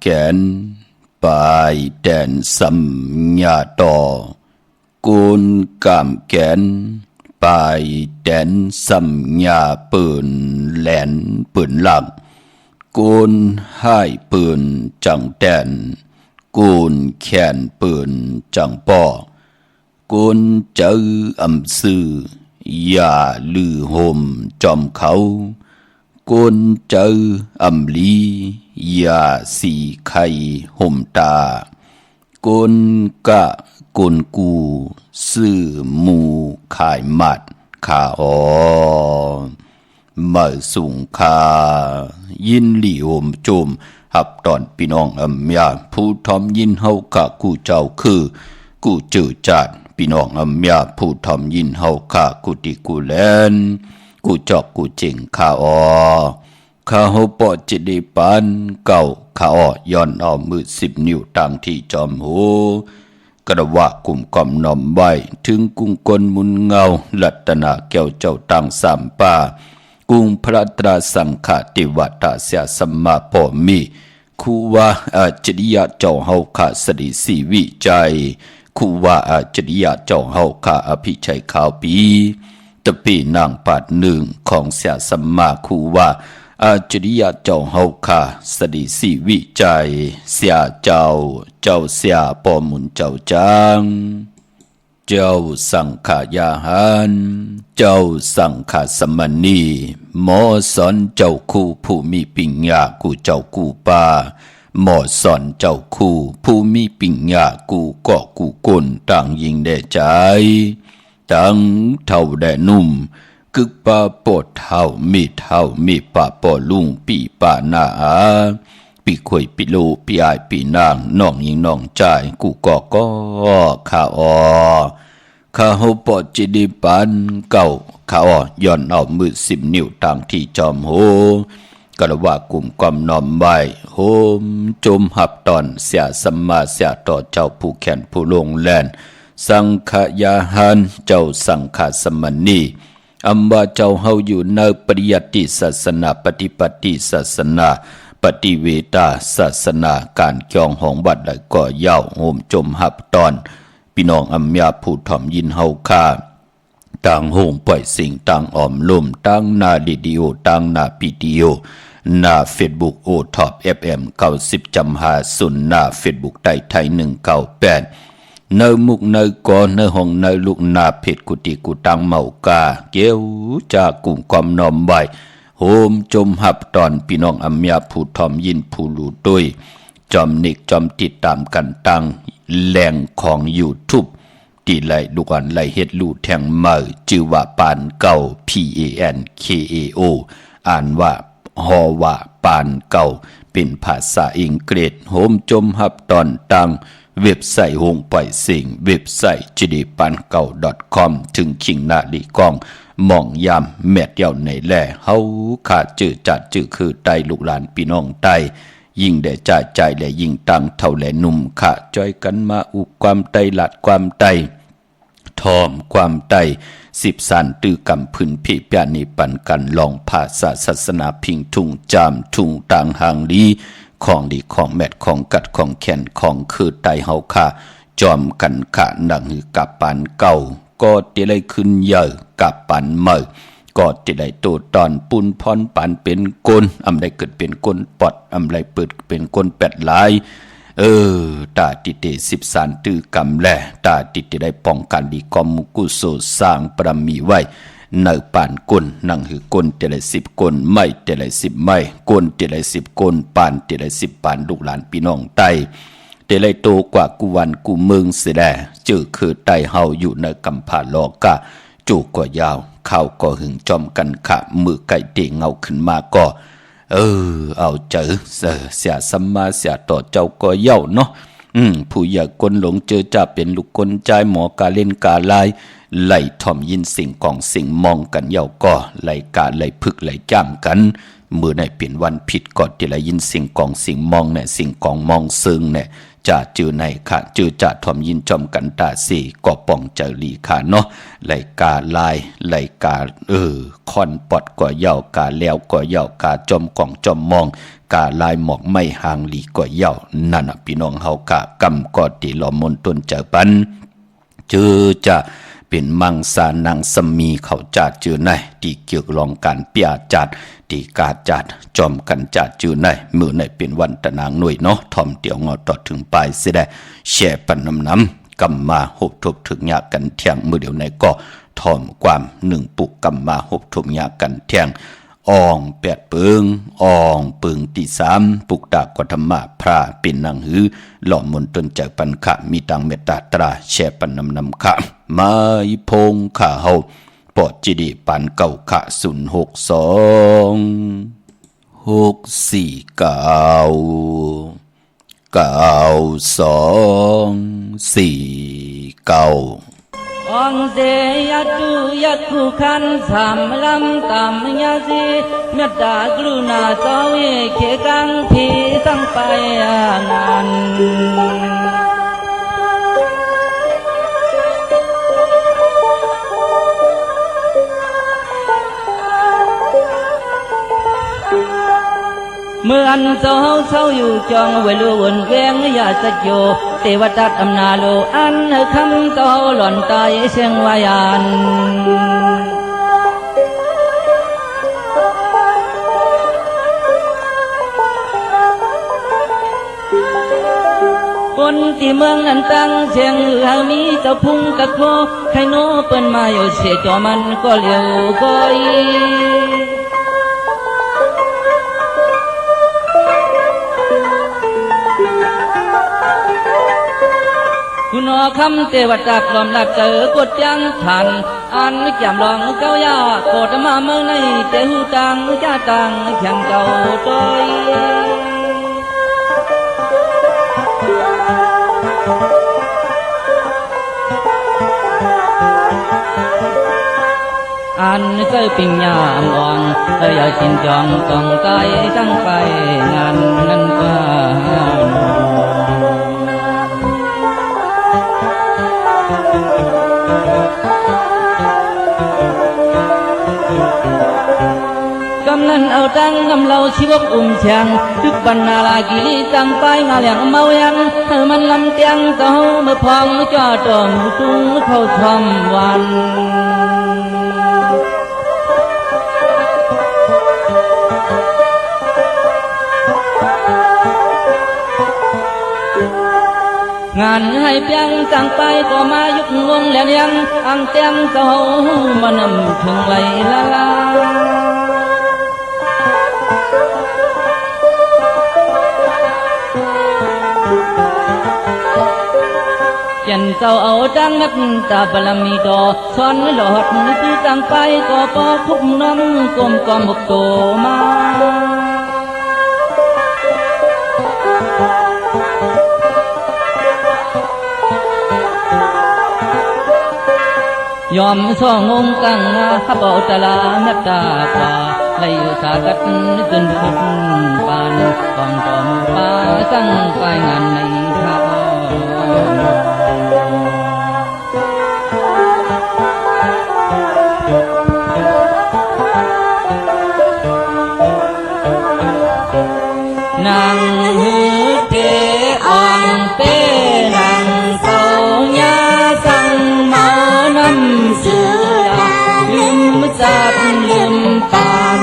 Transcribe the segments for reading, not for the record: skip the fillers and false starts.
แกนปายแดนสัมญาต่อกุนกามแกนปายแดนสัมญาปืนแหลนปืนหลักกุนให้ปืนจังแดนกุนแขนปืนจังป่อกุนเจออำซื่ออย่าลือโฮมจอมเขากุนเจออำลีอย่าสีไข่ห่มตากุนกะกุนกูซื่อหมูขายหมัดขามาสุงคายินหลีโฮมโจมหับตอนพี่น้องอำยาผู้ทอมยินเฮากะกูเจ้าคือกูจือจัดพี่น้องอำยาผู้ทอมยินเฮากะกูติกูแลนกูจอกกูเจิงข้าข้าเฮาปอจิตปานเก่าข้าย้อนเอามือ10 นิ้วต่างที่จอมหูกระวะกลุ่มกอมนอมไว้ถึงกุ้งกลมุนเงาลัตนาแก้วเจ้าตังสามป่ากุ้งพระตราสังฆติวัตเสียสัมมาปอมีคูว่าจริยะเจ้าเฮาข้าสดิสีวิจัยคูว่าจริยะเจ้าเฮาข้าอภิชัยขาวปีตะปีนางปาดหนึ่งของเสียสัมมาคูว่าจริยะเจ้าเฮาข้าสดิสีวิจัยเสียเจ้าเสียปอมุนเจ้าจังเจ้าสังขายาหันเจ้าสังขาสมณีหมอสอนเจ้าคู่ผู้มีปิญญากูเจ้ากูป่าหมอสอนเจ้าคู่ผู้มีปิญญากูเกาะกูก้นต่างยิงแด่ใจตั้งเท่าแด่นุ่มกึกป่าปอดเท่ามีป่าปอลุงปีป่านาปีข่อยปีโลปีอายปีนางน้องยิงน้องใจกูก็ข้าข้าเฮาปอจิดิปันเก่าข้าย้อนเอามือ10 นิ้วต่างที่จอมโหกระว่ากลุ่มความน้อมไว้โฮมจมหับตอนเสียสัมมาเสียต่อเจ้าผู้แขนผู้ลงแลนสังขยาหันเจ้าสังฆสมณีอัมบาเจ้าเฮาอยู่ในปริยัติศาสนาปฏิปฏิศาสนาปฏิเวทาศาสนาการเกี่ยวของบัดได้ก่อยาวโฮมจมหับตอนพี่น้องอัมยาผู้ถ่อมยินเฮาค่าต่างโฮมปล่อยสิ่งต่างอ้อมลุ่มต่างหน้าวิดีโอต่างหน้าวิดีโอหน้า Facebook โอท็อป FM 90.50หน้า Facebook ไทย198เนื้อมุกเนื้อกอเนื้อห้องเนื้อลูกนาเพชรกุฏิกุตังเมากาเกี่ยวจากกลุ่มความนอมใบโฮมจมหับตอนพี่น้องอัมยาผู้ทอมยินผู้รู้ด้วยจอมนิกจอมติดตามกันตั้งแหล่งของ YouTube ตีไหลลูกอันไหลเฮ็ดลู่แทงเมอชื่อว่าปานเก่า PANKAO อ่านว่าฮอว่าปานเก่าเป็นภาษาอังกฤษโฮมจมหับตอนตั้งเว็บไซต์หงปล่อยสิ่งเว็บไซต์jidipantkau.com ถึงขิงนาลีกองมองยามแม่เดียวในแหล่เฮาขาดจื้อจัดจื้อคือไตลูกหลานพี่น้องไตยิ่งได้จ่ายใจและยิ่งตั้งเท่าแลหนุ่มขาจอยกันมาอุกความไตหลัดความไตทอมความไต10 สันตื้อกำพื้นพี่ปานิปันกันลองภาษาศาสนาพิงทุ่งจามทุ่งต่างหางลีของดีของแมดของกัดของแขนของคือไตเฮาค่าจอมกันขะหนังหือกับปานเก่าก็จะได้ขึ้นเยอะกับปานเมอก็จะได้โตตอนปุนพรปานเป็นกลอำได้เกิดเป็นกลปอดอำไรเปิดเป็นกล8 หลายตาติเต10 สานตื้อกำแลตาติเตได้ป้องกันดีกอมมุกุโสสร้างปรมีไว้เนื้อปานก้นนั่งหือก้นเตลัย10 ก้นไม่เตลัย10 ไม่ก้นเตลัย10 ก้นปานเตลัย10 ปานลูกหลานพี่น้องไตเตลัยโตกว่ากูวันกูเมืองเสียแด่จื้อคือไตเฮาอยู่ในกำผาลอกะจูกว่ายาวเข้าก็หึงจอมกันขะมือไก่เตงเงาขึ้นมาก็เอาเจอเสียสัมมาเสียต่อเจ้าก็เย้าเนาะผู้อยากคนหลงเจอจะเป็นลูกคนใจหมอกาเล่นกาลายไหลถ่อมยินสิ่งของสิ่งมองกันเย้าก็ไหลกาไหลพึกไหลจ้ามกันมือในเปลี่ยนวันผิดก็ที่ไหลยินสิ่งของสิ่งมองเนี่ยสิ่งของมองซึ่งเนี่ย จะจือในค่ะจือจะทอมยินจอมกันตาสีก็ป้องเจอลีค่ะเนาะไหลกาลายไหลกาคอนปอดก็เย่ากาแล้วก็เย่ากาจอมกล่องจอมมองกาลายหมอกไม่ห่างลีก็เย่านั่นพี่น้องเฮากะกำก็ติหลอมมนต้นเจอปันจือจะเป็นมังสานังสมีเขาจัดจือในที่เกี่ยวรองการเปียจัดที่กาจัดจอมกันจัดจือในมือในเป็นวันตะนางหน่วยเนาะทอมเตียวงอต่อถึงปลายเสียได้แช่ปันน้ำกำมาหบทบถึงยากันเที่ยงมือเดียวในก็ทอมความหนึ่งปุกกำมาหบทบยากันเที่ยงอ่องแปดเปิงอ่องปึงที่สามปุกตากธรรมะพระเป็นนางหือหล่อมนตนใจปันขะมีตังเมตตาตราแช่ปันนำขะมาอิพงข้าเฮาปอดจิดีปันเก่าขะ062494249องเสยตุยัตุขันสามลำตามยาสีเมตตากรุณาสวิเคกังพีสังไปนันเมื่ออันเศร้าอยู่จองเวลูวนเวงยาสโยเทวทัตอำนาโลอันคำเต้าหล่อนตายเสียงวายันคนที่เมืองอันตั้งเสียงหามีเจ้าพุ่งกะโคใครโนเปิ้นมาอยู่เสียจอมันก็เลี้ยวก้อยคุณอคำเทวตากลอมหลักเจอกดจังทันอันจำลองเก้ายาโกดมาเมืองในเตหูตังจ้าตังแข่งเก่าต้อยอันเคยปิ่งยามอ่องอยากชินจองกองไกตั้งไปงานนั้นก็กำนันเอาตังกำเราชีวกเชียงทุกบรรณาลากิริตังไปงาเหลียงเมายังมันลำเตียงเต้าเมื่อพองจอดมตุ้งเข้าทอมวันงานให้เพียงจังไปก็มายุกงงแหลงยังอังเตียงเจ้ามันนำถึงไหลละลายันเจ้าเอาจังนับตาบลามีดอสอนหลอดคือจังไปก็พอคุบน้องกลมกอมบกโตมายอมส่องงกังข้าเบาตะลาเมตตาปาไลสากัดจนพุทปานกองตอมปาสั่งไปงานในข้านังหือเตอ่องเป้นังเศร้ายาสังเมาน้ำเสือลืมจับลืมปาน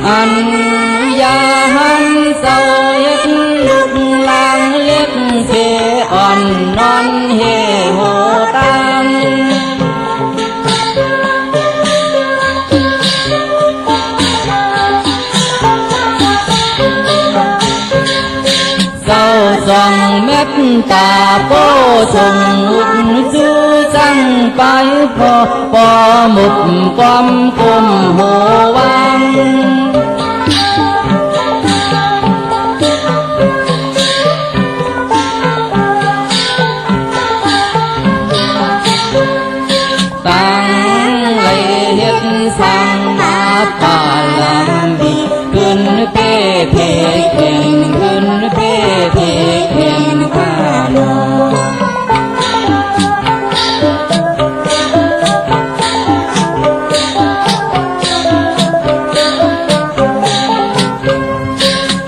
อันยาหันเศร้ายัดลุกลางเล็กเทอ่อนนอนเฮโหตังเศร้าส่องเม็ดตาโป้ส่งอุดจูจังไปพอปอหมุดความกุมหัววัง เพเข็นขึ้นเพเพเข็นข้าน้อ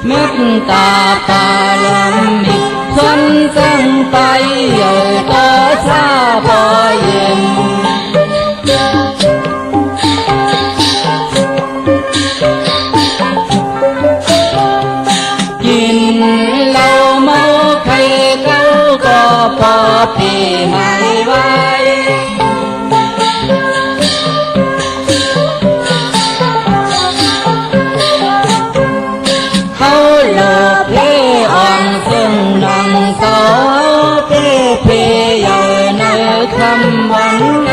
เม็ดตาปาลำมิชวนจังไปอยู่ต่อชาบ่เย็นกินเหล้าเมาไข่เก้าก็พอปีหายไว้เขาหลอกเพอ่อนซึ่งนังเสาเพเพใหญ่ในคำวันไง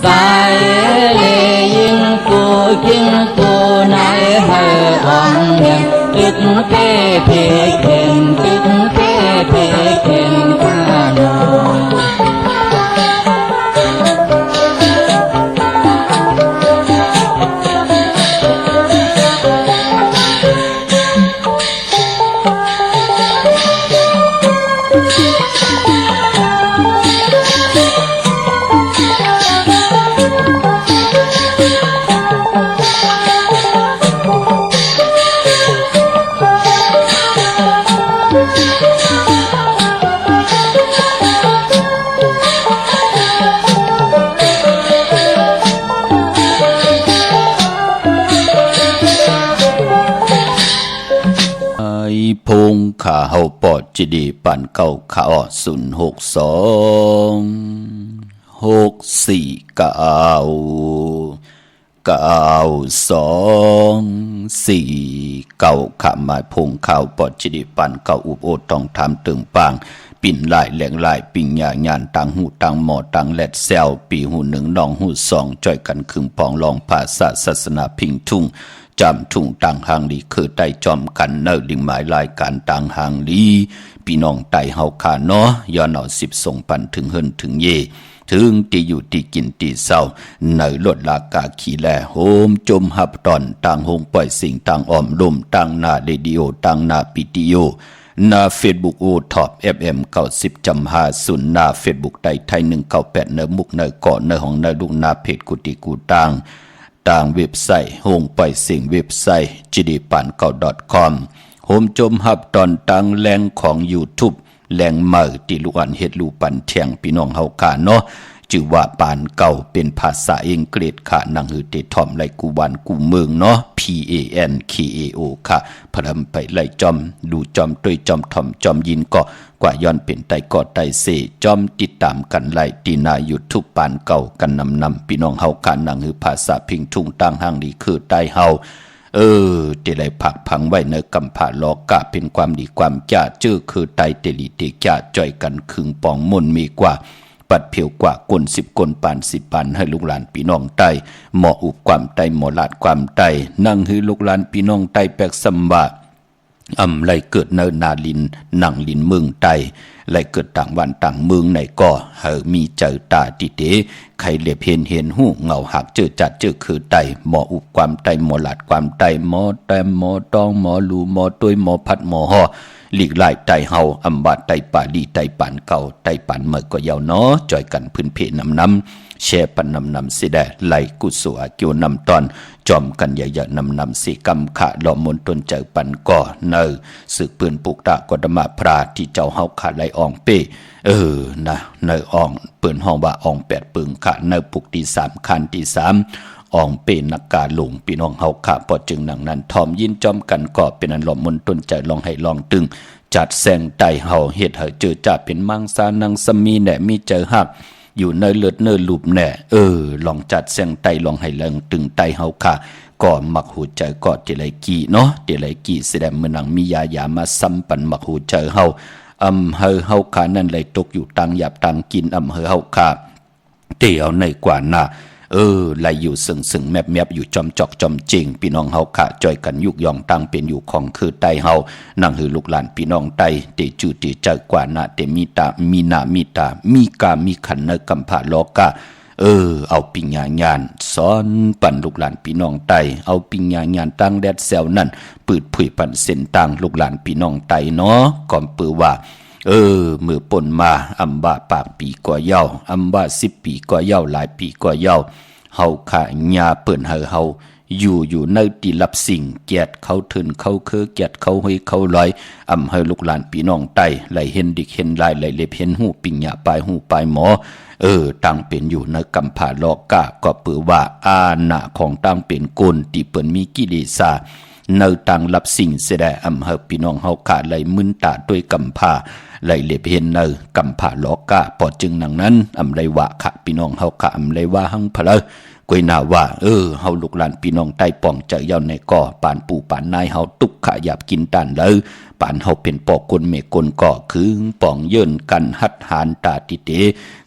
สายเลยิงกูยิงกูในให้อ่อนเงียตึกเพเพเข็นตึกเพเพเข็นข้าน้อพงขาเฮาปอดจิดีปั่นเก้าขาอ06264ขาหมายพงข่าวปอดจิดีปั่นเก้าอุบโอตต้องทำตึงปางปิ่นหลายแหลงหลายปิ่งหยาญานต่างหูต่างหมอต่างแลดแซวปีหูหนึ่งน้องหูสองจ่อยกันคึงปองลองภาษาศาสนาพิงทุ่งจำทุ่งต่างหางลีคือไต่จอมกันเนอดิ่งหมายรายการต่างหางลีพี่น้องไต่เฮาขาเนาะย้อนเอา10ส่งปันถึงเฮินถึงเยถึงที่อยู่ที่กินที่เศร้าในลดลากาขี้แลโฮมจมหับตอนต่างหงปล่อยสิ่งต่างอ้อมลมต่างหน้าเรดิโอต่างหน้าปิติโอหน้าเฟซบุ๊กโอท็อป FM 90.50หน้าเฟซบุ๊กไทย198เนมุกเนเกาะเนของเนลูกนาเพจกุฏิกูต่างเว็บไซต์โฮงไปสิ่งเว็บไซต์ gdpan9.com โฮมจมหับตอนต่างแหล่งของ YouTube แหล่งเมื่อที่ลูกอันเฮ็ดลูปันเที่ยงพี่น้องเฮาขาเนาะชื่อว่าปานเก่าเป็นภาษาอังกฤษค่ะนังหือเตทอมไลกูวันกูเมืองเนาะ PANKAO ค่ะพรำไปไล่จอมดูจอมต้วยจอมทอมจอมยินก็กว่าย้อนเป็นไตก็ไตเสจอมติดตามกันไล่ตีนาYouTubeปานเก่ากันนำพี่น้องเฮาขานังหือภาษาพิงทุ่งต่างหางดีคือใต้เฮาเตไลผักพังไว้ในกำผาลอกะเป็นความดีความจ้าจื้อคือไตเตลีเตจ้าจ่อยกันคึงปองมนมีกว่าปัดเพียวกว่ากล10กลปาน10ปานให้ลูกหลานพี่น้องไตหมออุบความไตหมอลาดความไตนั่งฮือลูกหลานพี่น้องไตแปกสัมบะไลเกิดเนินนาลินนั่งลินเมืองไตไลเกิดต่างวันต่างเมืองไหนก็มีเจอตาติเตใครเลียบเห็นหูเงาหักเจอจัดเจอคือไตหมออุบความไตหมอลาดความไตหมอแต้มหมอตองหมอลูหมอต้วยหมอพัดหมอห่อหลีกไล่ไตเฮาอำบาดไตป่าลีไตปานเก่าไตปานเมื่อก็ยาวเนาะจอยกันพื้นเพนำแช่ปันนำสิได้ไหลกุศลเกี่ยวนำตอนจอมกันใหญ่ๆนำสิกรรมขะหล่อมนตนเจอปันก่อเนอสึกปืนปุกตะกดมาพราที่เจ้าเฮาขาไหลอ่องเป้นะเนออ่องเปิ้นห้องว่าอ่อง8ปึงขะเนอปุกที่3คันที่3อ่องเป้นักกาหลงพี่น้องเฮาขาพอจึงหนังนั้นทอมยินจอมกันก่อเป็นอันหล่อมนตนใจลองให้ลองตึงจัดแสงไตเฮาเฮ็ดให้เจอจ่าเป็นมังสานังสมีแหน่มีเจอหักอยู่เนเลือดเนลูบแน่ลองจัดแสงไตลองให้เลิงตึงไตเฮาค่ะก่อมักหูใจก่อเตไลกี้เนาะเตไลกี้แสดงมื้อนังมียามาซ้ำปันมักหูใจเฮาเฮาขานั่นเลยตกอยู่ตังหยาบตังกินเฮาค่ะเตียวในกว่าน่ะ ไหลอยู่สึงแมบอยู่จอมจอกจอมจริงพี่น้องเฮาค่ะจ่อยกันยุกยองตั้งเป็นอยู่ของคือใต้เฮานั่งหือลูกหลานพี่น้องใต้เตจื้อเตใจกว่านะเตมีตามีนามีตามีกามีขันในกำผาโลกะเอาปิญญาญาณสอนปั่นลูกหลานพี่น้องไตเอาปิญญาญาณตั้งแดดแซวนั่นปืดผุยปั่นเส้นต่างลูกหลานพี่น้องไตเนาะก่อนปือว่ามือป่นมาอำบาปากปีกว่าเย้าอำบา10 ปีกว่าเย้าหลายปีกว่าเย้าเฮาค่ะญาเปิ้นเฮาอยู่ในที่รับสิ่งเกียรติเขาถึนเขาคือเกียรติเขาให้เขาลอยให้ลูกหลานพี่น้องไตไหลเห็นดิกเห็นลายไหลเล็บเห็นหูปิญญาปลายหูปลายหมอตั้งเป็นอยู่ในกำผาโลกะก็เปือว่าอาณาของตั้งเป็นกลที่เปิ้นมีกิเลสาในต่างรับสิ่งเสดให้พี่น้องเฮาขาไหลมึนตาด้วยกำผาไหลเล็บเห็นในกำผาโลกะพอจึงดังนั้นไรว่าค่ะพี่น้องเฮาค่ะไรว่าหังพะเลกวยนาว่าเฮาลูกหลานพี่น้องใต้ป่องจะเย้าในก่อปานปู่ปานนายเฮาตุกขะหยาบกินตานเลยปานเฮาเป็นปอกกลเมกลก่อคือป่องเยินกันหัดหานตาติเต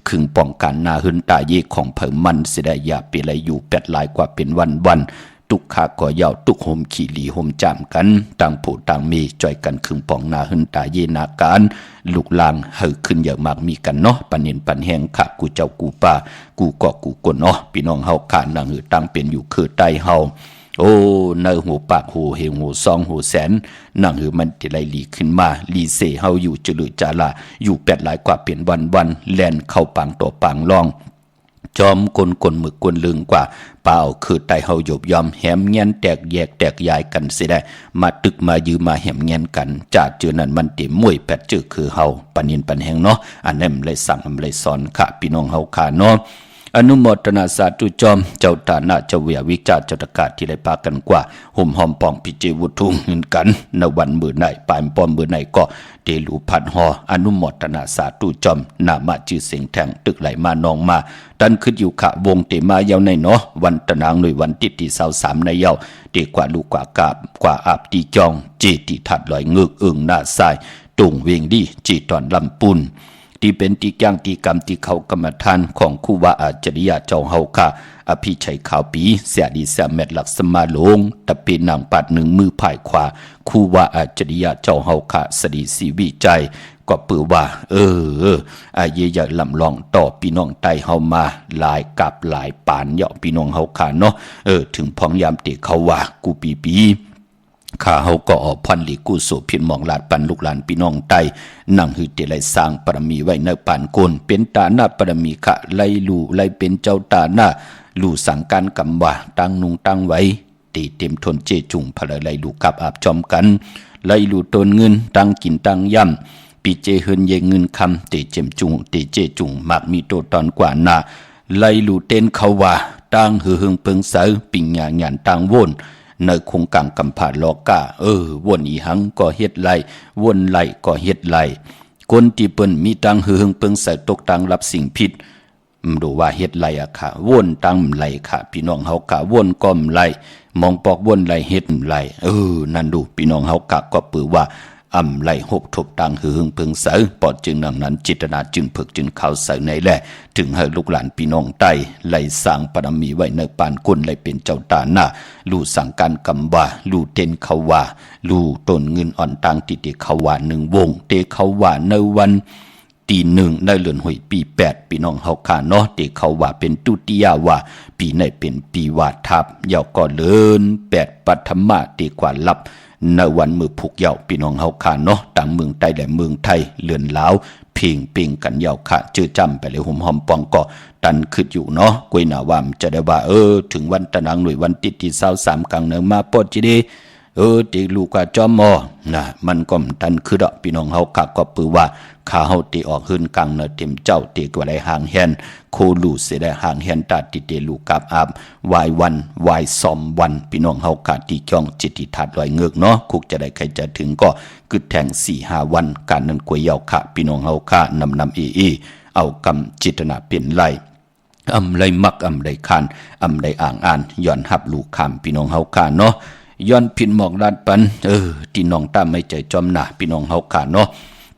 คึงป้องกันนาหึนตาเยของเผมันเสดยาเปไรอยู่8 หลายกว่าเป็นวันตุกขะก่อเย้าตุกโฮมขี่หลีโฮมจามกันต่างผู้ต่างมีจ่อยกันคึงป่องนาหึนตาเยนาการลูกลางเฮาขึ้นเยอะมากมีกันเนาะปันเห็นปันแหงขะกูเจ้ากูป่ากูเกาะกูกนเนาะพี่น้องเฮาขานังหือตั้งเป็นอยู่คือใต้เฮาในหูปากหูเฮงหูซองหูแสนนั่งหือมันติไหลลีขึ้นมาลีเสเฮาอยู่จืลือจาลาอยู่8 หลายกว่าเปลี่ยนวันแล่นเข้าปางต่อปางลองจอมกลมึกกลลึงกว่าเปล่าคือไตเฮาหยบยอมแหมเงี้ยนแตกแยกแตกยายกันเสียได้มาตึกมายืมมาแหมเงี้ยนกันจากเจอนั้นมันเต็มมวย8จื้อคือเฮาปันนินปันแหงเนาะอันนั้นเลยสั่งเลยสอนค่ะพี่น้องเฮาค่ะเนาะอนุโมทนาสาธุจอมเจ้าตาหน้าเจ้าเวียวิจารเจ้าตกาที่ได้ปากันกว่าห่มหอมปองพิจิวุทุงเงินกันในวันมื้อไหนปลายปอมมื้อไหนก็เตลูพันหออนุโมทนาสาธุจอมนามาจื้อเสียงแทงตึกไหลมานองมาดันขึ้นอยู่ขะวงเตมาเยาในเนาะวันตะนางหน่วยวันติที่23ในเยาเตกว่าลูกกว่ากาบกว่าอาบตีจองเจติทัดลอยเงึกอึ่งหน้าทรายตุงเวงดีจีตอนลำปุนที่เป็นที่ย่างที่กรรมที่เขากรรมฐานของครูบาอาจารย์เจ้าเฮาค่ะอภิชัยขาวปีเสียดีเสียเม็ดหลักสมาหลงตะเป็นนางปัดหนึ่งมือพ่ายขวาครูบาอาจารย์เจ้าเฮาค่ะสดีสีวิจัยก็เปือว่าอาเยยลำลองต่อพี่น้องไตเฮามาหลายกับหลายปานเหยาะพี่น้องเฮาค่ะเนาะถึงพองยามเตะเขาว่ากูปีข้าเฮาก็ออกพันหลีกู้สู่พินมองลาดปันลูกหลานพี่น้องไตนั่งหือเตไลสร้างปรมีไว้ในปานโกนเป็นตาหน้าปรมีขะไลลู่ไลเป็นเจ้าตาหน้าลู่สั่งการกำว่าตั้งนุงตั้งไว้ตีเต็มทนเจจุงพลไลลู่กับอาบจอมกันไลลู่ตนเงินตั้งกินตั้งย่ำปีเจเฮินเยเงินคำเตเจมจุงเตเจจุงมักมีโตตอนกว่าหน้าไลลู่เต้นเขาว่าตั้งหือหึงเปิงเสาปิญญาญาณตั้งวนในคงกลางกำผาโลกะวนอีหังก็เฮ็ดไหลวนไหลก็เฮ็ดไหลคนที่เปิ้นมีตังหึงเปิงใส่ตกตังรับสิ่งผิดดูว่าเฮ็ดไหลอะค่ะวนตังไหลค่ะพี่น้องเฮากะวนก้อมไหลมองปอกวนไหลเฮ็ดไหลนั่นดูพี่น้องเฮากะก็ปือว่าไหลหกทบตังหึงเปิงใส่ปอดจึงดังนั้นจิตนาจึงฝึกจึงเข้าใส่ในแหละถึงให้ลูกหลานพี่น้องใต้ไหลสร้างปรมีไว้ในปานก้นไหลเป็นเจ้าตาหน้าลู่สั่งการกำว่าลู่เต้นเขาว่าลู่ต้นเงินอ่อนตังติเตเขาว่า1 วงเตเขาว่าในวันตี1ได้เลือนหวยปี8พี่น้องเฮาค่ะเนาะเตเขาว่าเป็นตุติยาว่าปีไหนเป็นปีวาทับยาวก็เลิน8ปัทมะเตกว่าลับในวันมือผูกเยาพี่น้องเฮาค่ะเนาะต่างเมืองใต้และเมืองไทยเลือนลาวเพ่งเป่งกันเยาค่ะเจอจำไปเลยหอมหอมปองก็ตันขึ้นอยู่เนาะกวยหนาวามจะได้ว่าถึงวันตะนางหน่วยวันติดที่23กลางเนือมาปอดจิเดตีลูกกว่าจอมนะมันก็ตันคือดอกพี่น้องเฮาค่ะก็ปือว่าข้าเฮาตีออกขึ้นกลางเนือเต็มเจ้าตีกว่าได้ห่างแฮนโคลูเสได้ห่างแฮนตาติเตลูกกับอาบวายวันวายซอมวันพี่น้องเฮาค่ะตีจ้องจิตติทัดลอยเงือกเนาะคุกจะได้ใครจะถึงก็กึดแทง4-5 วันการนั้นกวยเยาค่ะพี่น้องเฮาค่ะนำเอากำจิตนาเป็นไล่ไรมักไรคานไรอ่างอ่านย้อนหับลูกคำพี่น้องเฮาค่ะเนาะย้อนพินหมอกลาดปันที่น้องตามไม่ใจจอมหนาพี่น้องเฮาค่ะเนาะ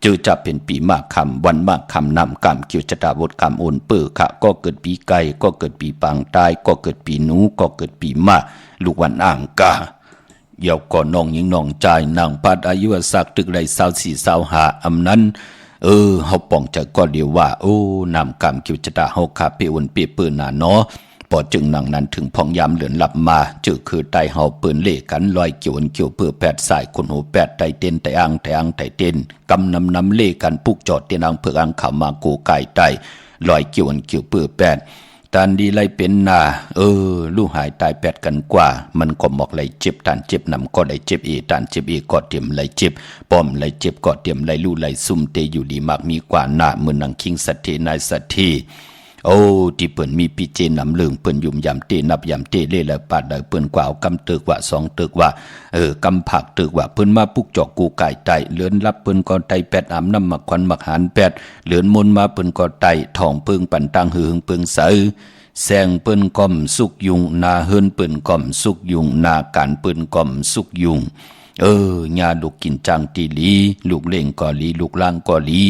จือจะเป็นปีมากคำวันมากคำนำกำเกี่ยวจะดาวดกำโอนเปื้อค่ะก็เกิดปีไก่ก็เกิดปีปางตายก็เกิดปีหนูก็เกิดปีมะลูกวันอ่างกาเยาวก่อนน้องยิงน้องใจนางปัดอายุสักตึกไร24-25อำนั้นเฮาป้องใจก็เดียวว่าโอ้นำกำเกี่ยวจะดาเฮาขาเปวนเปปืนน่ะเนาะพอจึงนังนั้นถึงพองยามเหลือนหลับมาเจอคือไตเฮาปืนเล่กันลอยเกี่ยวเกี่ยวเปื้อแปดสายคนหูแปดไตเต้นไตอ่างไตอ่างไตเต้นกำนำเล่กันปุกจอดเตียนางเผือกอ่างขามาโกไก่ไตลอยเกี่ยวเปื้อแปดตานดีไลเป็นนาลูกหายตายแปดกันกว่ามันก็หมอกไหลเจ็บตานเจ็บนำก็ไหลเจ็บตานเจ็บก็เตรียมไหลเจ็บป้อมไหลเจ็บก็เตรียมไหลลู่ไหลซุ่มเตอยู่ดีมากมีกว่าหน้าเหมือนนางคิงสัตเทนายสัตทีโอ้ที่เปิ้นมีปีเจนำเลืองเปิ้นยุ่มยำเตนับยำเตเล่และปาดได้เปิ้นกว่ากำตึกว่า2ตึกว่ากำผักตึกว่าเปิ้นมาปุกจอกกูไก่ไตเลือนรับเปิ้นก็ไตแปดอำน้ำมักควันมักหานแปดเลือนมนมาเปิ้นก็ไตทองเปิงปันตังหึงเปิงเสอแสงเปิ้นก่อมสุกยุงนาเฮินเปิ้นก่อมสุกยุงนาการเปิ้นก่อมสุกยุงญาลูกกินจังตีลีลูกเล่งก็ลีลูกล่างก็ลี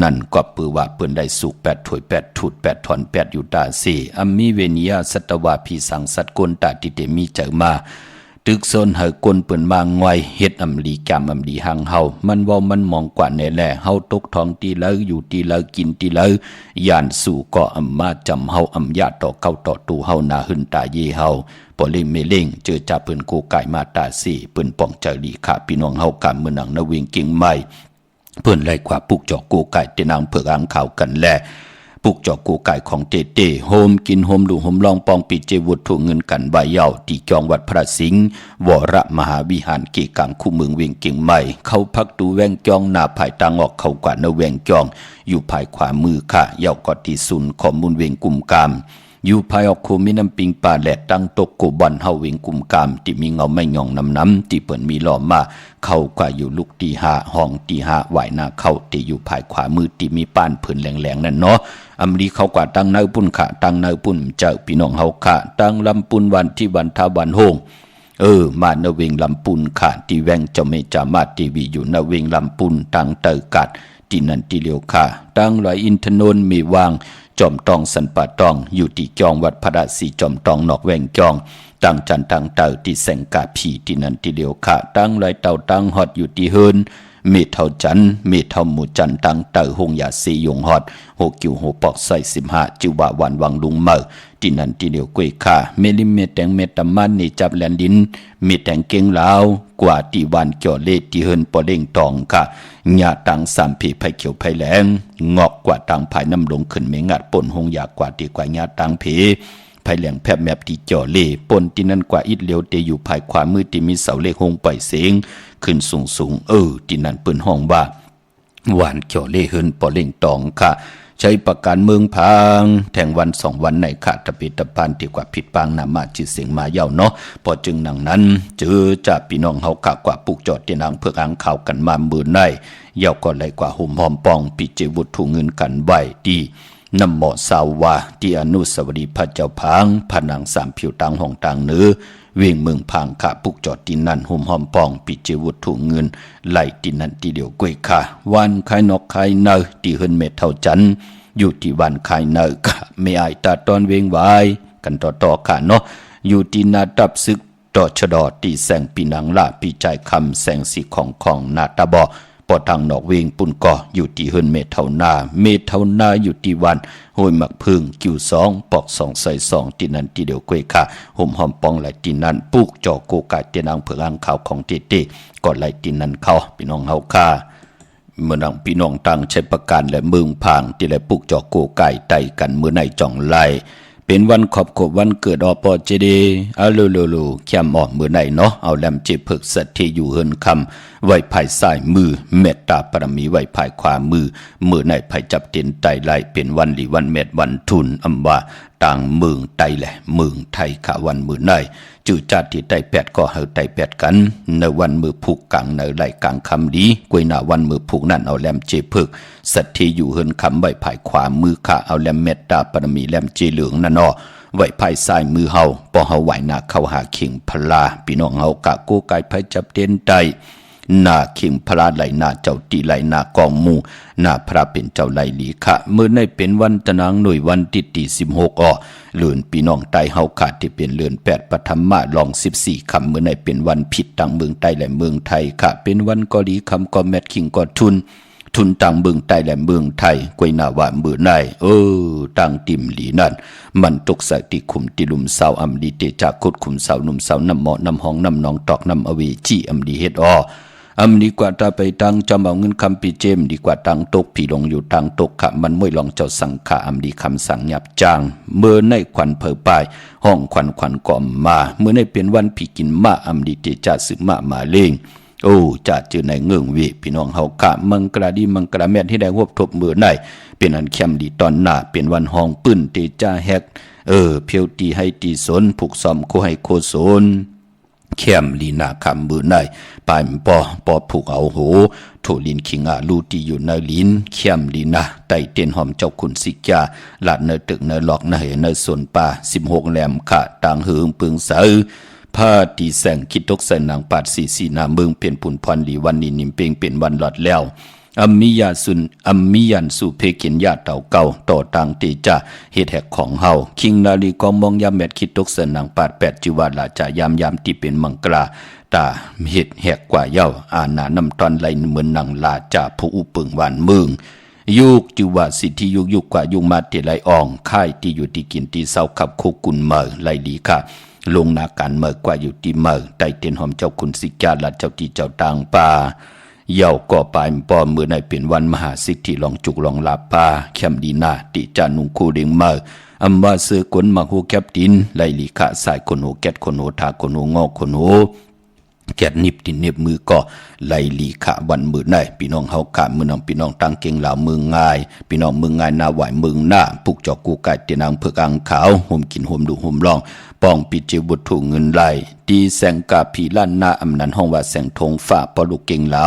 นั่นก็ปือว่าเปิ้นได้สุก8ถ้วย8ถุด8ถอน8อยู่ตาเสอัมมีเวนิยาสัตวาพีสังสัตกลตาติเตมีเจอมาตึกโซนเฮกลเปิ้นมางอยเฮ็ดอำลีกามอำลีหางเฮามันเว้ามันมองกว่าแน่แลเฮาตกท้องตีแล้วอยู่ตีแล้วกินตีแล้วย่านสู่ก็อำมาจำเฮาอำญาต่อเก้าต่อตูเฮานาหึนตาเยเฮาปอเล่งเมเล่งเจอจ่าเปิ้นโกไก่มาตาสี่เปิ้นป้องเจอลีค่ะพี่น้องเฮากะมื้อนังนะเวงเก่งใหม่เปิ้นไล่กว่าปุกจอกโกไก่เตนางเผือกอ่างขาวกันแลปุกจอกกูไก่ของเตเตโฮมกินโฮมดูโฮมลองปองปีเจวุฒถูกเงินกันใบเยาที่จองวัดพระสิงห์วรมหาวิหารเกกังคู่เมืองเวียงเก่งใหม่เขาพักดูแวงจองหน้าภายตางออกเขากว่าเนแวงจองอยู่ภายขวามือค่ะเยากอที่ศูนย์ข้อมูลเวียงกุมกามอยู่ภายออกโคมิน้ำปิงป่าแหลดตั้งตกโกบอนเฮาเวงกุมกามที่มีเงาไม่หย่องน้ำที่เปิ่นมีหล่อมาเข้ากว่าอยู่ลูกตีหาห้องตีหาไหวหน้าเข้าที่อยู่ภายขวามือที่มีป้านเพิ่นแหลงๆนั่นเนาะอำลีเขากว่าตั้งเนื้อปุ่นขะตั้งเนื้อปุ่นเจ้าพี่น้องเฮาขะตั้งลำปุ่นวันที่วันทาวันโฮงมาเนเวงลำปุ่นขะที่แวงเจ้าเมจามาทีวีอยู่เนเวงลำปุ่นตั้งเตอกัดที่นั่นที่เลียวขะตั้งลอยอินทนนท์มีวางจอมตองสันป่าตองอยู่ที่จองวัดพระราศีจอมตองนอกแวงจองตั้งจันตั้งเตอที่แสงกาผีที่นั่นที่เลียวขะตั้งลอยเต่าตั้งฮอดอยู่ที่เฮินเมเท่าจันเมเท่าหมู่จันตั้งเตอหงยาสียงฮอดโหกิวโหปอกใส่15จิวาวันวังลุงเมอที่นั่นที่เลียวกวยค่าเมลิเมแตงเมตามันนี่จับแลนดินเมแตงเก่งลาวกว่าที่วันเกี่ยวเลที่เฮินปอเด้งตองค่ะญาตังสามผีไผเขียวไผแหลงงอกกว่าตังภายน้ำลงขึ้นเมงัดป่นหงยากว่าดีกว่าญาตังผีภายแหลงแผบแมบที่จ่อเล่ปนที่นั่นกว่าอิดเหลียวเตอยู่ภายขวามือที่มีเสาเล็กหงปล่อยเสียงขึ้นสูงที่นั่นเปิ้นห้องว่าหวานจ่อเล่เฮินปอเล่งตองค่ะใช้ประการเมืองพังแทงวัน2วันในขาดตะปิตะพันที่กว่าผิดปางนามาจิเสียงมาเย่าเนาะพอจึงหนังนั้นเจอจากพี่น้องเฮากะกว่าปุกจอดที่นางเพื่ออ่างข่าวกันมามือในเย่าก็เลยกว่าหุ่มหอมปองปิเจวุฒถูกเงินกันไว้ดีน้ำหมอสาวาที่อนุสาวรีย์พระเจ้าพังผนังสามผิวต่างห้องต่างเนื้อเวียงเมืองพังขาปุกจอดที่นั่นหุ่มหอมปองปิเจวุฒถูกเงินไหลที่นั่นที่เดียวกวยค่ะวันคายนอกคายเนอที่เฮินเมเท่าจันอยู่ที่วันคายเนอค่ะไม่อายตาตอนเวงไว้กันต่อค่ะเนาะอยู่ที่นาตับซึกต่อชดอที่แสงปีนังละปีใจคำแสงสีของนาตาบอปอทางนอกเวงปุ่นก่ออยู่ที่เฮินเมเท่านาอยู่ที่วันห้วยหมักพึ่งกิว2ปอก2ใส่2ที่นั่นที่เดียวกวยค่ะห่มหอมปองไหลที่นั่นปุกจอโกกาเตียนางเผือกอ่างขาวของเต้ก็ไหลที่นั่นเข้าพี่น้องเฮาค่ะเมื่อนังพี่น้องตั้งใช้ประการและเมืองพังที่ไหลปุกจอโกไก่ไตกันเมื่อในจ่องไหลเป็นวันขอบวันเกิดอปเจเดอาลูแคมออกมือไหนเนาะเอาแลมเจเพิกสัตที่อยู่เฮินคำไว้ภายซ้ายมือเมตตาปรมีไว้ภายขวามือไหนภายจับเต็นไตไหลเป็นวันหลีวันเม็ดวันทุนอำว่าต่างเมืองไตแหละเมืองไทยขาวันมือไหนจู่จัดที่ไตแปดก็เฮาไตแปดกันในวันมือผูกกลางในไหลกลางคำดีกวยหน้าวันมือผูกนั่นเอาแลมเจเพิกสัตที่อยู่เฮินคำไว้ภายขวามือขาเอาแลมเมตตาปรมีแลมเจเหลืองนั่นเนาะไว้ภายซ้ายมือเฮาพอเฮาไหวหน้าเข้าหาเข่งพลาพี่น้องเฮากะโกไก่ไผจับเต็นไต หน้าเข่งพระไหลหน้าเจ้าตีไหลหน้ากองหมู่หน้าพระเป็นเจ้าไหลหลีขะเมื่อในเป็นวันตะนางหน่วยวันที่16เลื่อนพี่น้องใต้เฮาขาดที่เป็นเลื่อน8ปฐมมาลอง14คำเมื่อในเป็นวันผิดต่างเมืองใต้และเมืองไทยค่ะเป็นวันกอลีคำกอแมทคิงกอทุนต่างเมืองใต้และเมืองไทยกวยหน้าว่ามือในต่างติ่มหลีนั่นมันตกใส่ติคุมติลุมเสาอำดีเตจากคุดคุมเสาหนุ่มเสาน้ำเหมาะน้ำห้องน้ำนองตอกน้ำอเวจีอำดีเฮ็ดดีกว่าตาไปตังจำเอาเงินคำปีเจมดีกว่าตังตกผีลงอยู่ตังตกขะมันไม่ลองเจ้าสังขาดีคำสั่งหยับจางเมื่อในควันเผอปายห้องควันก่อมมาเมื่อในเป็นวันผีกินมาดีเตจ่าสึมาเล่งจ่าเจอในเงื่องวิพี่น้องเฮากะมังกราดีมังกราแม่นที่ได้รวบทบมือในเป็นอันแคมดีตอนหน้าเป็นวันห้องปื้นเตจ่าแฮกเพียวตีให้ตีสนผูกซ้อมโคให้โคสนเข้มลีนาคำมือในปายปอผูกเอาโหโถลินคิงลูตีอยู่ในลินเข้มลีนาไต่เตียนหอมเจ้าขุนสิกาลาดเนตึกเนหลอกเนในส่วนป่า16แหลมขะต่างหืงปึงเสือผ้าตีแสงคิดตกใส่นางปาดสีนาเมืองเปลี่ยนผุนพรลีวันนี้นิมเปงเป็นวันหลอดแล้วอัมมิยันสุเพกินญาเต่าเก่าต่อต่างตีจ่าเหตุแหกของเฮาคิงนาลีกองมองยามแมดคิดตกเสนางปาด8จิวาลาจะยามที่เป็นมังกราตาเหตุแหกกว่าเย้าอาณานำตอนไหลเหมือนนางลาจ่าผู้อุปึงหวานเมืองยุกจิวาสิทธิยุกกว่ายุมาเตไหลอ่องค่ายที่อยู่ที่กินที่เศร้าขับคุกุนเมอไหลลีค่ะลงนาการเมอกว่าอยู่ที่เมอไต่เตียนหอมเจ้าคุณสิกาลาเจ้าที่เจ้าต่างป่าเย่าก่อปลายปอมือในเป็นวันมหาสิทธิลองจุกลองลาปาแคมดีนาติจานุงคูเดงเมออัมบาเสือกวนมาหูแคบดินไลลีขะสายคนโหแกดคนโหทาคนโหงอคนโหแกดนิบตินเนบมือก่อไลลีขะวันมือในพี่น้องเฮาขะมือน้องพี่น้องตั้งเก่งเหล่ามือง่ายพี่น้องมือง่ายนาไหวมือหน้าปุกจอกกูไก่เตียนางเผือกอังขาวห่มกินห่มดูห่มลองป้องปิดเจบุตรถูกเงินไหลดีแสงกาผีล้านหน้าอำนันห้องว่าแสงทงฝ่าปอลูกเก่งเหลา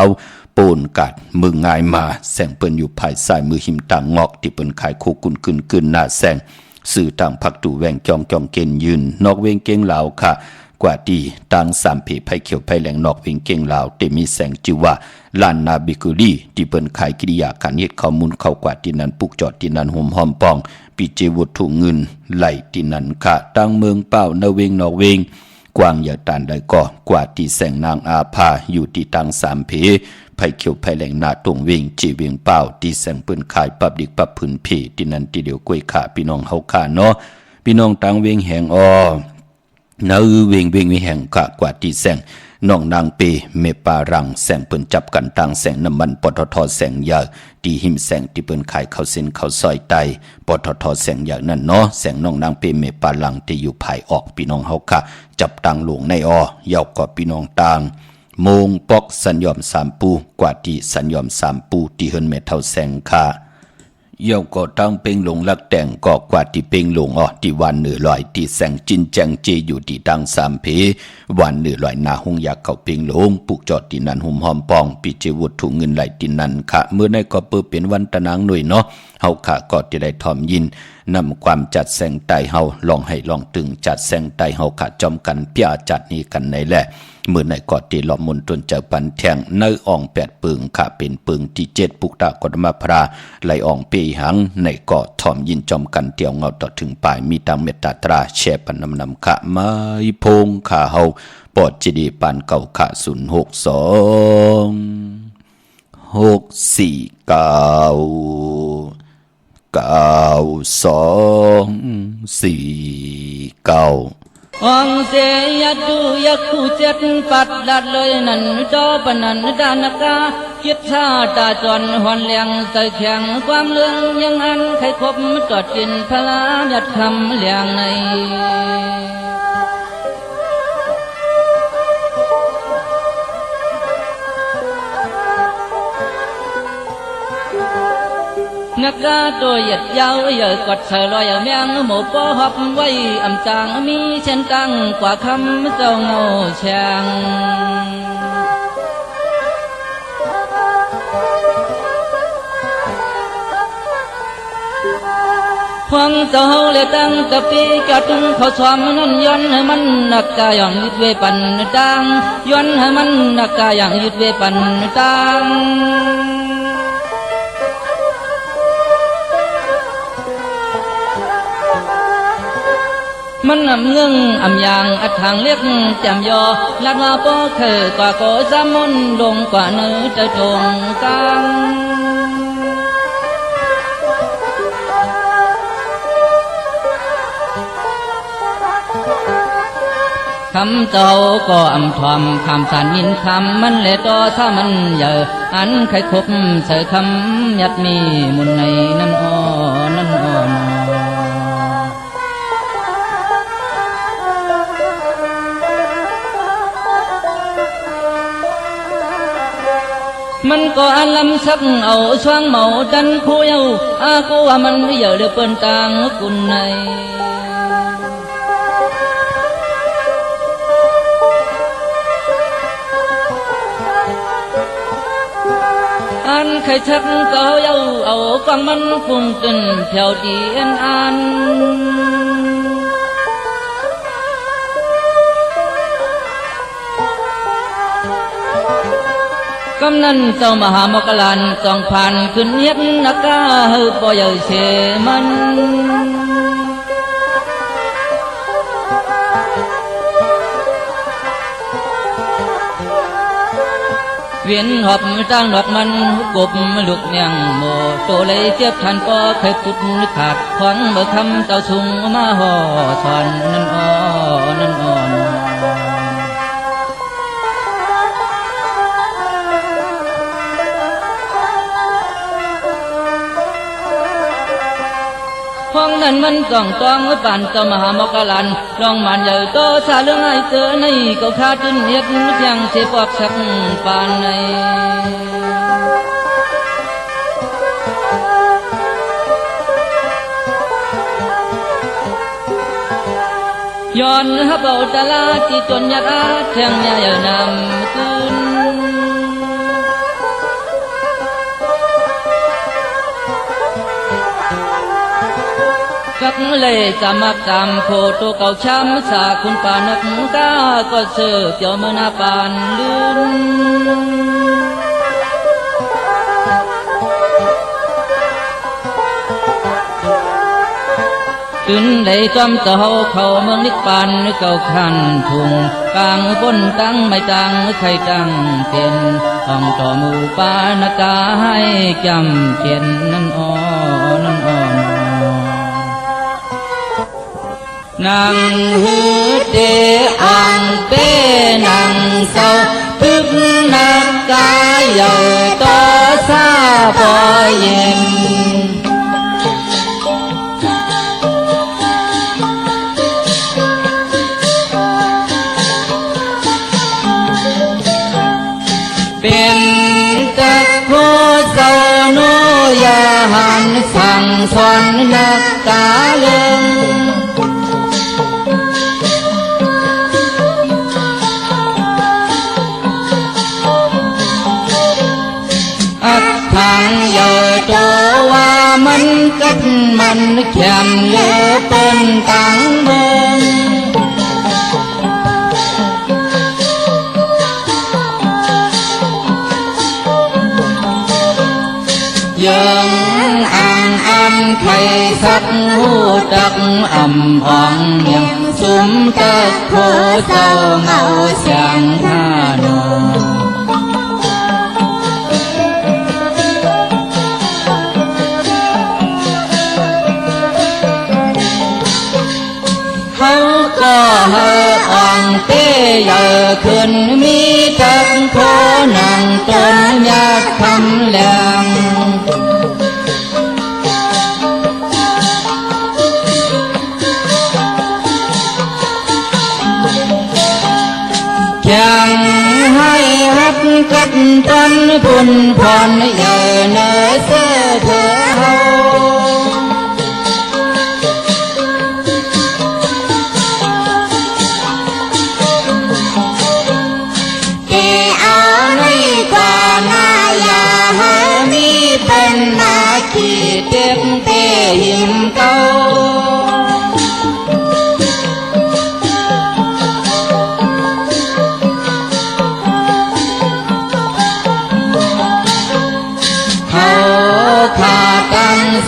ปูนกัดมือง่ายมาแสงเปิ้นอยู่ภายใต้มือหิมต่างงอกที่เปิ้นขายโคกุนกึนหน้าแสงสื่อต่างพักตู่แหวงจองเกณฑ์ยืนนอกเวงเก่งเหลาค่ะกว่าดีต่าง3เพไผเขียวไผแหลงนอกเวงเก่งเหลาเตมีแสงจิว่าลานนาบิกุลีที่เปิ้นขายกิริยาการเฮ็ดข้อมูลเข้ากว่าที่นั้นปุกจอดที่นั้นห่มหอมปองปีเจวุฒุเงินไหลที่นั้นค่ะตั้งเมืองเป้าเนเวงนอกเวงกว้างอย่าตานได้ก็กว่าที่แสงนางอาภาอยู่ที่ตั้ง3เพไผเขียวไผแหลงนาตรงเวงจีเวงเป้าที่แสงเปิ้นขายปับดิกปับพื้นเพที่นั้นที่เดียวกล้วยขาพี่น้องเฮาค่ะเนาะพี่น้องต่างเวงแห่งนาเวงแห่งกะกว่าที่แสงน้องนางเปเมปารังแสงเปิ้นจับกันต่างแสงน้ำมันปตทแสงยาที่หิมแสงที่เปิ้นขายข้าวเส้นข้าวซอยไตปตทแสงอย่างนั้นเนาะแสงน้องนางเปเมปารังที่อยู่ภายออกพี่น้องเฮาค่ะจับต่างหลวงในยาวกว่าพี่น้องต่างโมงปอกสัญญอม3ปูกว่าที่สัญญอม3ปูที่เฮินเมเท่าแสงค่ะเย่าก็ตั้งเป่งหลงลักแต่งก็กว่าที่เป่งหลงที่วันเหนือลอยที่แสงจินแจงเจอยู่ที่ตั้ง3เพวันเหนือลอยนาหงอยากเข้าเป่งหลงปุกจอดที่นั้นหุ่มหอมปองปีเจวุฒถุเงินไหลที่นั้นค่ะเมื่อในก็เปิดเป็นวันตะนางหน่วยเนาะเฮาค่ะก็จะได้ทอมยินนำความจัดแสงไตเฮาลองให้ลองตึงจัดแสงไตเฮาค่ะจอมกันเปียจัดนี้กันในแหละเมื่อในกอดตีหลอมมนตนเจ้าปันแทงในอ่อง8ปึงค่ะเป็นปึงที่7ปุกตากฎมาพราไหลอ่องปีหังในกอดทอมยินจอมกันเตียวเงาต่อถึงปลายมีตังเมตตาตราแช่ปันนำค่ะไม้พงค่ะเฮาปอดจีดีปานเก่าค่ะองเสียดูยักคู่เจ็ดปัดลัดเลยนั่นจอปนันดานกาคิดชาตาจรหอนเลียงใส่แข็งความเลื่องยังอันใครคบจอดกินพลายัดคำเลียงในนักกาตัวหยัดยาวเยอะกดเธอลอยแมงหมูปอหับไว้อำจางมีเช่นตังกว่าคำเจ้าโง่แฉง Hoàng tàu lệ tăng tập đi cả tung khẩu xóm năn yon hơi man nặc ca yang yết về pan tang yon hơi man nặc ca yang yết về pan tangมันngưng yangอัดทางเล็กจำยอลาดว่าป้อเคยกว่าก็จำมนลงกว่าเนื้อจะตรงกลางคำเจ้าก็อำทอมคำสานยินคำมันเลยต่อถ้ามันเยอะอันใครคบเสือคำยัดมีมุนในนั่นอ่อนั่นอ่อนมันก็อันลำสักเอาช่วงเมาดันคู่เยาอากูว่ามันเยอะเดือเปิ้นต่างกุนในอันใครชักเก่าเยาเอาฟังมันฟุ้งตึนแถวดีอันกำนันเจ้ามหามกลานต้องผ่านขึ้นเย็บนักกาเฮือปอยเสมันเวียนหอบตั้งดอกมันกบลูกเนียงโมโตเลยเจ็บทันปอเคยพุดขาดขวางเมื่อคำเจ้าสุงมาห่อสอนนั่นอ่อนั่นอ่อนห้องนั้นมันต้องป่านเจ้ามหามกลันลองมันใหญ่โตซาเรื่องไอ้เตือในก็ขาดจนเฮ็ดเพียงเสียปอกสักป่านในย้อนฮับเอาตะลาที่จนยาอาแทงยาใหญ่นำคืนกักเลยจะมักตามโคโตเก่าช้ำสาคุณป่านักกาก็เสือเกี่ยวมือนาปานลื่นตื่นเลยจอมเต่าเข้าเมืองนิปานเก่าขันทุงกลางบนตั้งไม่ตั้งใครตั้งเป็นต้องต่อหมู่ป่านกาให้จำเขียนนั่นอ่อนั่นอ่อนนางฮือเตอังเป้นางเศร้าตึกนักกายใหญ่ต่อซาปอยเย็นเป็นตะโคเจ้าโนยาหันสั่งสอนนักกาเลิงทางเยอะตัวว่ามันกัดมันแข็งเยอะเป็นต่างเมืองยังอ่างไข่สักหูจักอ่องยังสุมตะโคเจ้าเมาเสียงท่าโนเฮอ่องเต้ใหญ่ขึ้นมีตะโคนังต้นยาคำแหลงยังให้ฮัดกัดต้นบุญพรใหญ่เนื้อเสื้อเธอเฮาเป็นนาขีเต็มเตหิมเก้า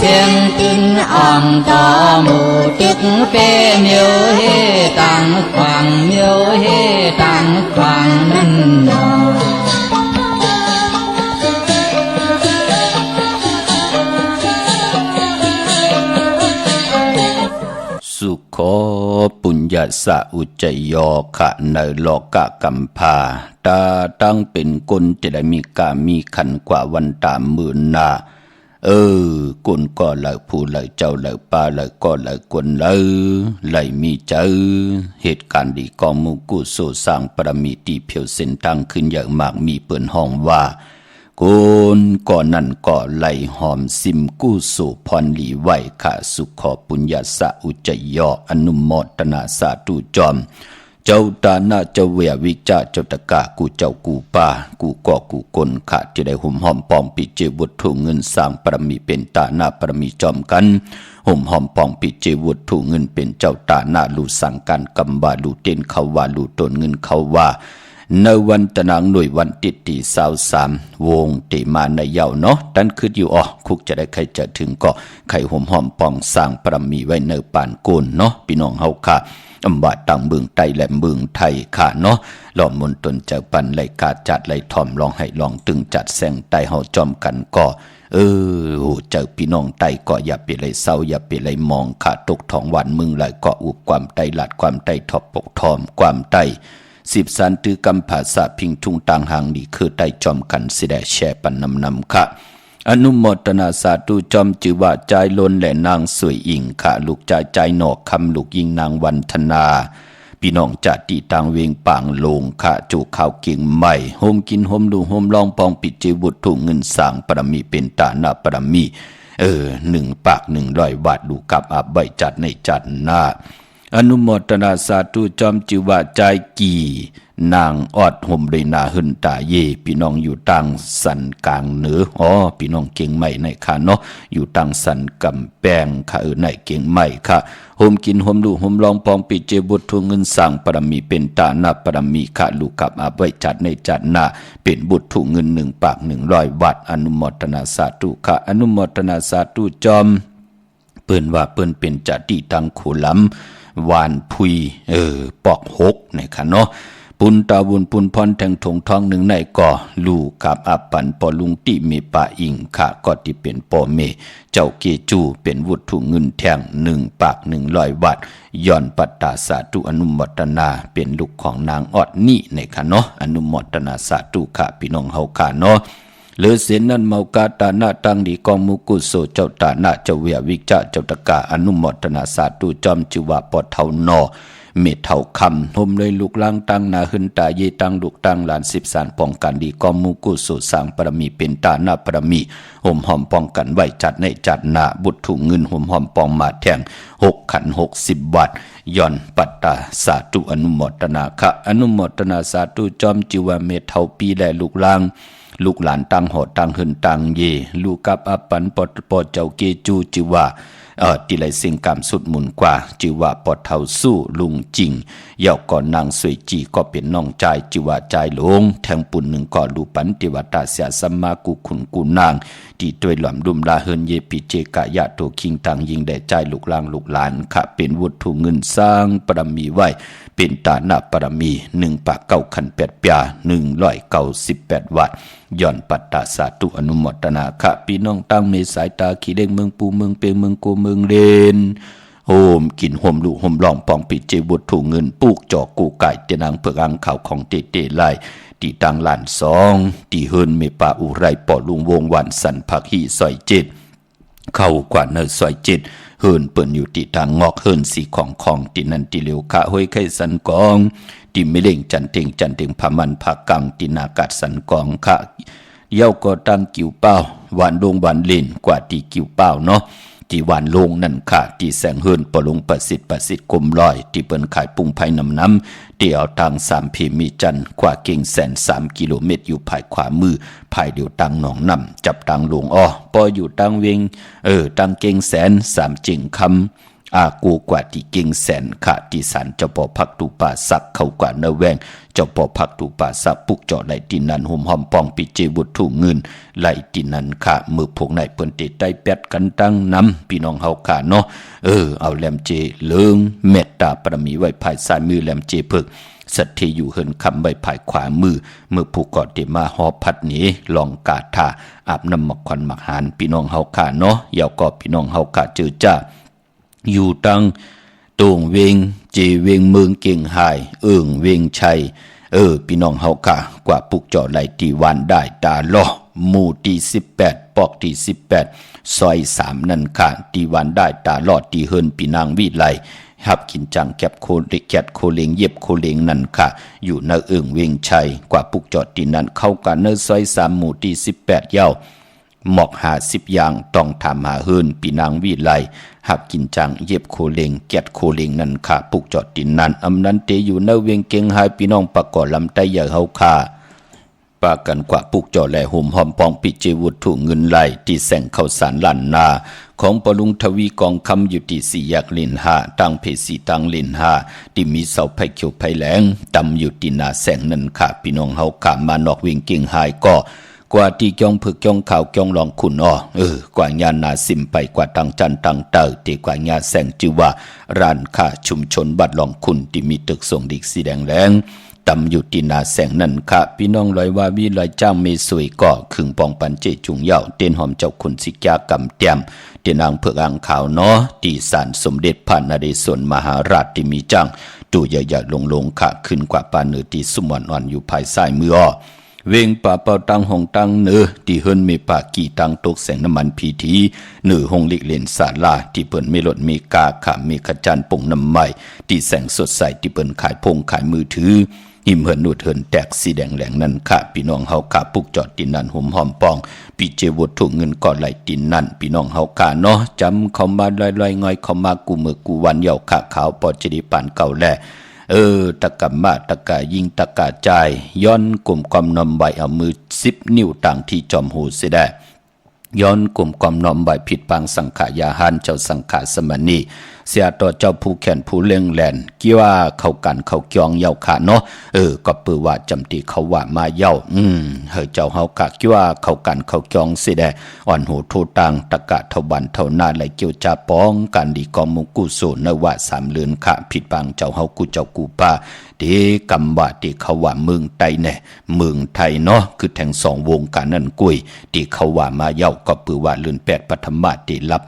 thiên tinh ong cho mù tức bê miêu hê tăng hoàng miêu hê tăng hoàng nân nhỏสุขปุญญาสะอุจจโยขะในโลกะกัมพาตาตั้งเป็นคนจะได้มีกามีขันกว่าวันตามหมื่นนาคนก็เลยผู้เลยเจ้าเลยป้าเลยก็เลยคนเลยมีเจอเหตุการณ์ดีกองมุกุโสสร้างปรมีตีเพียวเส้นตั้งขึ้นอย่างมากมีเปิ่นห้องว่าคนก่อนนั่นก็ไหลหอมซิมกู้สู่พรหลีไหวขาสุขอปุญญาสะอุจจยออนุโมทนาสาธุจอมเจ้าตาหน้าเจ้าเวียวิจาเจ้าตะกากูเจ้ากูป่ากูก่อกูกลขาจะได้หุ่มหอมปองปิเจวุฒถุเงินสร้างปรมีเป็นตาหน้าปรมีจอมกันห่มหอมปองปิเจวุฒถุเงินเป็นเจ้าตาหน้าลูสังการกำวาลูเต้นเขาว่าลูตนเงินเขาว่าในวันตะนางหน่วยวันติดตี23วงเตมาในเยาวเนาะดันคืออยู่คุกจะได้ใครจะถึงก็ไข่ห่มหอมปองสร้างปรมีไว้เนปานโกนเนาะพี่น้องเฮาค่ะอำบาต่างเมืองไต้และเมืองไทยค่ะเนาะล้อมมนตนเจ้าปันไหลกาจัดไหลทอมลองให้ลองตึงจัดแสงไต้เฮาจอมกันก็เจ้าพี่น้องไต้ก็อย่าไปเลยเศร้าอย่าไปเลยมองค่ะตกท้องวันมึงไหลก็อุบความไต้หลัดความไต้ทอบปกทอมความไต้10สันตือกำภาษาพิงทุงต่างหางดีคือไต้จอมกันสิได้แช่ปันนำค่ะอนุโมทนาสาธุจอมจือว่าใจล้นและนางสวยอิงค่ะลูกใจหนอกคำลูกยิงนางวันธนาพี่น้องจัดตีต่างเวงปางลงค่ะจูข้าวเก่งใหม่โฮมกินโฮมดูโฮมลองปองปิดจีบุตรถุงเงินสร้างปรมีเป็นตาหน้าปรมี1 ปาก 100 บาทดูกับอับใบจัดในจัดหน้าอนุโมทนาสาธุจอมจิว่าใจกี่นางอดห่มเลยนาหึนตาเยพี่น้องอยู่ตังสันกลางเหนือพี่น้องเก่งใหม่ในค่ะเนาะอยู่ตังสันกำแพงค่ะในเก่งใหม่ค่ะห่มกินห่มดูห่มลองปองปิเจบุตรทวงเงินสั่งปรมีเป็นตาหน้าปรมีค่ะลูกกับอาไว้จัดในจัดหน้าเป็นบุตรทวงเงิน1 ปาก 100 บาทอนุโมทนาสาธุค่ะอนุโมทนาสาธุจอมเปิ้นว่าเปิ้นเป็นจัดที่ตังโขลำวานพุยปอกหกนะคะเนาะปุนตาบุญปุนพรแทงถงทอง1ในก่อลูกกับอับปันปอลุงติเมปาอิงค่ะก็ที่เป็นปอเมเจ้าเกจูเป็นวุฒุเงินแทง1 ปาก 100 บาทย้อนปัตตาสาธุอนุโมทนาเป็นลูกของนางออดนี่นะคะเนาะอนุโมทนาสาธุค่ะพี่น้องเฮาค่ะเนาะเลือเสียนนั้นเมากาตาหน้าตังดีกองมุกุโสเจ้าตาหน้าเจ้าเวียวิจาเจ้าตะกาอนุโมทนาสาธุจอมจิวะปอเท่านอเมเท่าคำห่มเลยลูกล่างตั้งนาหึนตาเยตังลูกตั้งหลาน10 สานป้องกันดีกองมุกุโสสร้างปรมีเป็นตาหน้าปรมีห่มหอมป้องกันไว้จัดในจัดหน้าบุตรถุงเงินห่มหอมปองมาแทง6 ขัน 60 บาทย้อนปัตตาสาธุอนุโมทนาค่ะอนุโมทนาสาธุจอมจิวะเมเท่าปีและลูกล่างลูกหลานตังหอตังหึนตังเยลูกกับอปันปอเจ้าเกจูจิว่าติไลเสียงกามสุดหมุนกว่าจิว่าปอเท่าสู้ลุงจริงเย่าก่อนนางสวยจีก็เป็นน้องใจจิว่าใจหลงแทงปุ่น1ก่อลูปันติวตาเสียสัมมากุขุนกุนางที่ตวยหล่อมดุมลาเฮินเยปิเจกะยะโตคิงตังยิงได้ใจลูกล่างลูกหลานค่ะเป็นวุฒุเงินสร้างปรมีไว้เป็นตาหน้าปรมี1 ปาก 9 ขัน 8 ปยา198 วัตย้อนปัตตาสาธุอนุโมทนาค่ะพี่น้องตั้งเมสายตาขี้เล่งเมืองปูเมืองเปงเมืองโกเมืองเลนโฮมกินโฮมลูกโฮมลองปองปิดเจบุตรถูเงินปูกจอกกูไก่เตนางเผือกอังข่าวของเตไลตีตังหลาน2ตีเฮินเมปาอุไรปอลุงวงวันสันผักหีซอย7เข้ากว่าเนอซอย7เฮินเปิ้นอยู่ติทางงอกเฮินสีของตินันติเหลียวคะห้อยไข่สันกองติไม่เล่งจันเต็งพามันผักกังตินากาศสันกองคะเย้าก็ตั้งกิ้วเป้าหวานลงหวานเล่นกว่าตีกิ้วเป้าเนาะที่หวานลงนั่นค่ะที่แสงเฮินปลงประสิทธิ์กลมลอยที่เปิ้นขายปุงไผ่น้ำที่เอาทาง3 พีมีจันกว่าเก่งแสน3 กิโลเมตรอยู่ภายขวามือภายเดียวตังหนองน้ำจับตังหลวงปออยู่ตังเวงตังเก่งแสน3 จิงคำ อากูกว่าที่กิ่งแสนค่ะที่สันเจ้าป่อพักตูป่าสักเขากว่าเนแวงเจ้าป่อพักตูป่าสักปุกเจาะไหลที่นั้นห่มหอมปองปิเจบุตรถูกเงินไหลที่นั้นค่ะมือพวกไหนเปิ้นเตะได้แปดกันตั้งน้ำพี่น้องเฮาค่ะเนาะเอาแหลมเจเลิงเมตตาปรมีไว้ภายซ้ายมือแหลมเจเพิกสัตย์อยู่เฮินคำใบภายขวามือเมื่อผู้ก่อเดมาหอพัดหนีลองกาถาอาบน้ำหมักควันหมักหานพี่น้องเฮาค่ะเนาะยาวก็พี่น้องเฮาค่ะเจอจ้าอยู่ตังตรงเวงเจเวงเมืองเก่งหายเวงชัยพี่น้องเฮาค่ะกว่าปุกเจาะไหลตีวันได้ตาล้อหมู่ที่18ปอกที่18ซอย3นั่นค่ะตีวันได้ตาลอดตีเฮินปีนางวิไลหับกินจังแก็บโคเล็กแกดโคเลงเย็บโคเลงนั่นค่ะอยู่ในเวงชัยกว่าปุกจอดตีนั้นเข้ากันเนซอย3หมู่ที่18ยาวหมอก50อย่างต้องทำหาเฮินปีนางวิไลหับกินจังเย็บโคเลงแกดโคเลงนั่นค่ะปุกจอดตีนั้นอำนั้นเตอยู่ในเวงเก่งหายพี่น้องประกอบลำไตใหญ่เฮาค่ะปากันกว่าปุกจอแลห่มหอมปองปิเจวุฒถูเงินไหลที่แสงเข้าสารลั่นนาของปลุงทวีกองคำอยู่ที่4 แยกลินหาตั้งเพสีตั้งลินหาที่มีเสาไผ่เขียวไผ่แหลงตำอยู่ที่นาแสงนั่นค่ะพี่น้องเฮากามานอกวิ่งเก่งหายก็กว่าที่จ้องผึกจ้องข่าวจ้องลองขุนกว่าญาณนาสิมไปกว่าตังจันตังเตอที่กว่าญาแสงจือว่าร้านค้าชุมชนบัดลองขุนที่มีตึกส่งดิกสีแดงแหลงตำอยู่ที่นาแสงนั่นค่ะพี่น้องลอยว่าวิลอยจ้างเมสวยก่อขึงปองปันเจจุงเย่าเต้นหอมเจ้าคุณสิกากำเตียมเต้นางเผือกอ่างขาวเนาะที่ศาลสมเด็จพระนเรศวรมหาราชที่มีจ้างตู่ใหญ่ๆลงค่ะขึ้นกว่าปานเนือที่สุมวันอ่อนอยู่ภายซ้ายมือเวงป่าเป่าตังหงตังเนือที่เฮินเมปากีตังตกแสงน้ำมันพีทีเนือหงลิกเลนศาลาที่เปิ้นเมลดเมกาค่ะเมขจันป่งน้ำใหม่ที่แสงสดใสที่เปิ้นขายพงขายมือถือหิมเหินนูดเหินแตกสีแดงแหลงนั่นค่ะพี่น้องเฮาค่ะปุกจอดตินนั่นห่มหอมปองปีเจวดถูกเงินก่อไหลตินนั่นพี่น้องเฮาค่ะเนาะจำเขามาลอยๆง่อยเขามากูมือกูวันเหย่าค่ะขาวปอจดิปานเก่าแลตะกะมาตะกะยิงตะกะใจย้อนกลุ่มความนำใบเอามือ10 นิ้วต่างที่จอมหูเสียได้ย้อนกลุ่มความนำใบผิดปังสังขายาหันเจ้าสังขาสมณีเสียต่อเจ้าผู้แขนผู้เล่งแหลนกี่ว่าเข้ากันเข้าเกียงเย้าขาเนาะก็ปือว่าจำตีเขาว่ามาเย้าเฮ้ยเจ้าเฮากะกี่ว่าเข้ากันเข้าเกียงสิได้อ่อนหูโทตังตะกะเท่าบันเท่านาไหลเกี่ยวจาปองการดีกองมุกุโสนว่า3 เลือนค่ะผิดปังเจ้าเฮากูเจ้ากูป้าเดกำว่าที่เขาว่าเมืองไทยแน่เมืองไทยเนาะคือแทง2 วงการนั่นกุยที่เขาว่ามาเย้าก็ปือว่าเลือน8ปฐมมาที่รับ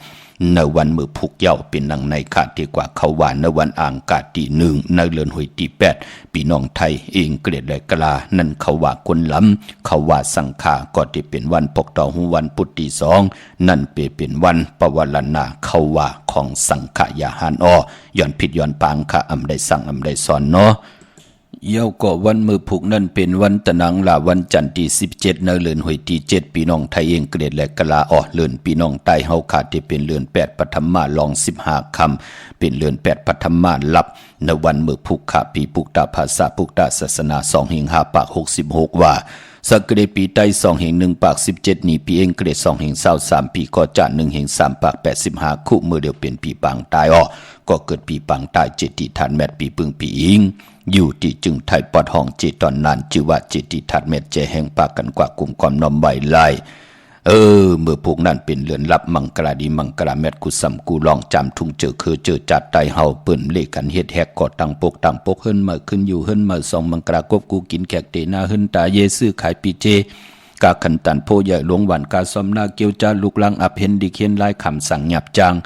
ในวันมือผูกเย้าเป็นนังในขาดที่กว่าเขาว่าในวันอ่างกาดที่1ในเลือนหวยที่8พี่น้องไทยเองเกลียดและกลานั่นเขาว่าคนล้ำเขาว่าสังขาก็ที่เป็นวันปกต่อหูวันพุทธที่2นั่นเป็นวันปวารณาเขาว่าของสังขายาหานย้อนผิดย้อนปางค่ะอำได้สั่งอำได้สอนเนาะเย้าก็วันมือผูกนั่นเป็นวันตะนังลาวันจันทร์ที่17ในเลือนหวยที่7พี่น้องไทยเองเกลียดและกลาเลือนพี่น้องใต้เฮาขาดที่เป็นเลือน8ปฐมมาลอง15 คำเป็นเลือน8ปฐมมาลับในวันมือผูกขาปีปุกตาภาษาปุกตาศาสนา2 หิง5 ปาก66ว่าสักเกรปีใต้2 หิง1 ปาก17นี่ปีเองเกรด2 หิง23ปีก็จะ1 หิง3 ปาก85คู่มือเดียวเป็นปีปังตายก็เกิดปีปังตายเจติฐานแมตปีปึงปีอิงอยู่ที่จึงไทยปอดห้องเจตอนนานชื่อว่าเจติฐานแมตเจแห่งปากกันกว่ากลุ่มความนอมใบไลเมื่อพวกนั้นเป็นเลือนลับมังกราดีมังกราแมตกุสัมกูลองจำทุ่งเจอคือเจอจัดไตเฮาเปิ้นเลกันเฮ็ดแฮกกอดตั้งปกเฮิรนมาขึ้นอยู่เฮิรนมา2 มังกรากบกูกินแขกเตนาเฮิรนตาเยซื้อขายปีเจกาขันตันโพใหญ่หลวงหวานกาซอมนาเกียวจาลูกลังอภินดิเขียนลายคำสั่งหยับจาง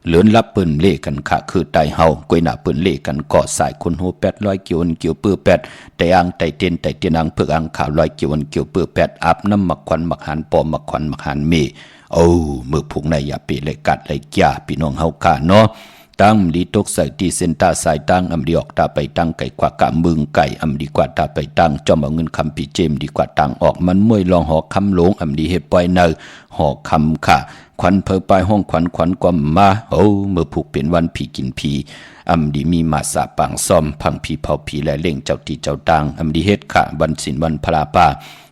เหลือนลับเปิ้นเล่กันค่ะคือไตเฮากวยหน้าเปิ้นเล่กันก่อสายคนโห800เกี่ยวเกี่ยวปื้อ8แต่อังไตเตียนอังเพิกอังขาว100เกี่ยวปื้อ8อาบน้ำมักควันมักหันปอมักควันมักหันเมมือพวกนายอย่าเปเลยกัดเลยจ้าพี่น้องเฮาค่ะเนาะตั้งดีตกใส่ที่เส้นตาสายตั้งอำดีออกตาไปตั้งไก่กว่ากะมึงไก่อำดีกว่าตาไปตั้งจอมเอาเงินคำปีเจมดีกว่าตั้งออกมันมวยลองหอคำหลงอำดีเฮ็ดปล่อยเนอหอคำค่ะขวัญเพอปลายห้องขวัญกว่ามาเมื่อผูกเป็นวันผีกินผีอำดีมีมาสาปังซ่อมพังผีเผาผีและเล่งเจ้าที่เจ้าตังอำดีเฮ็ดค่ะวันศีลวันพระป่า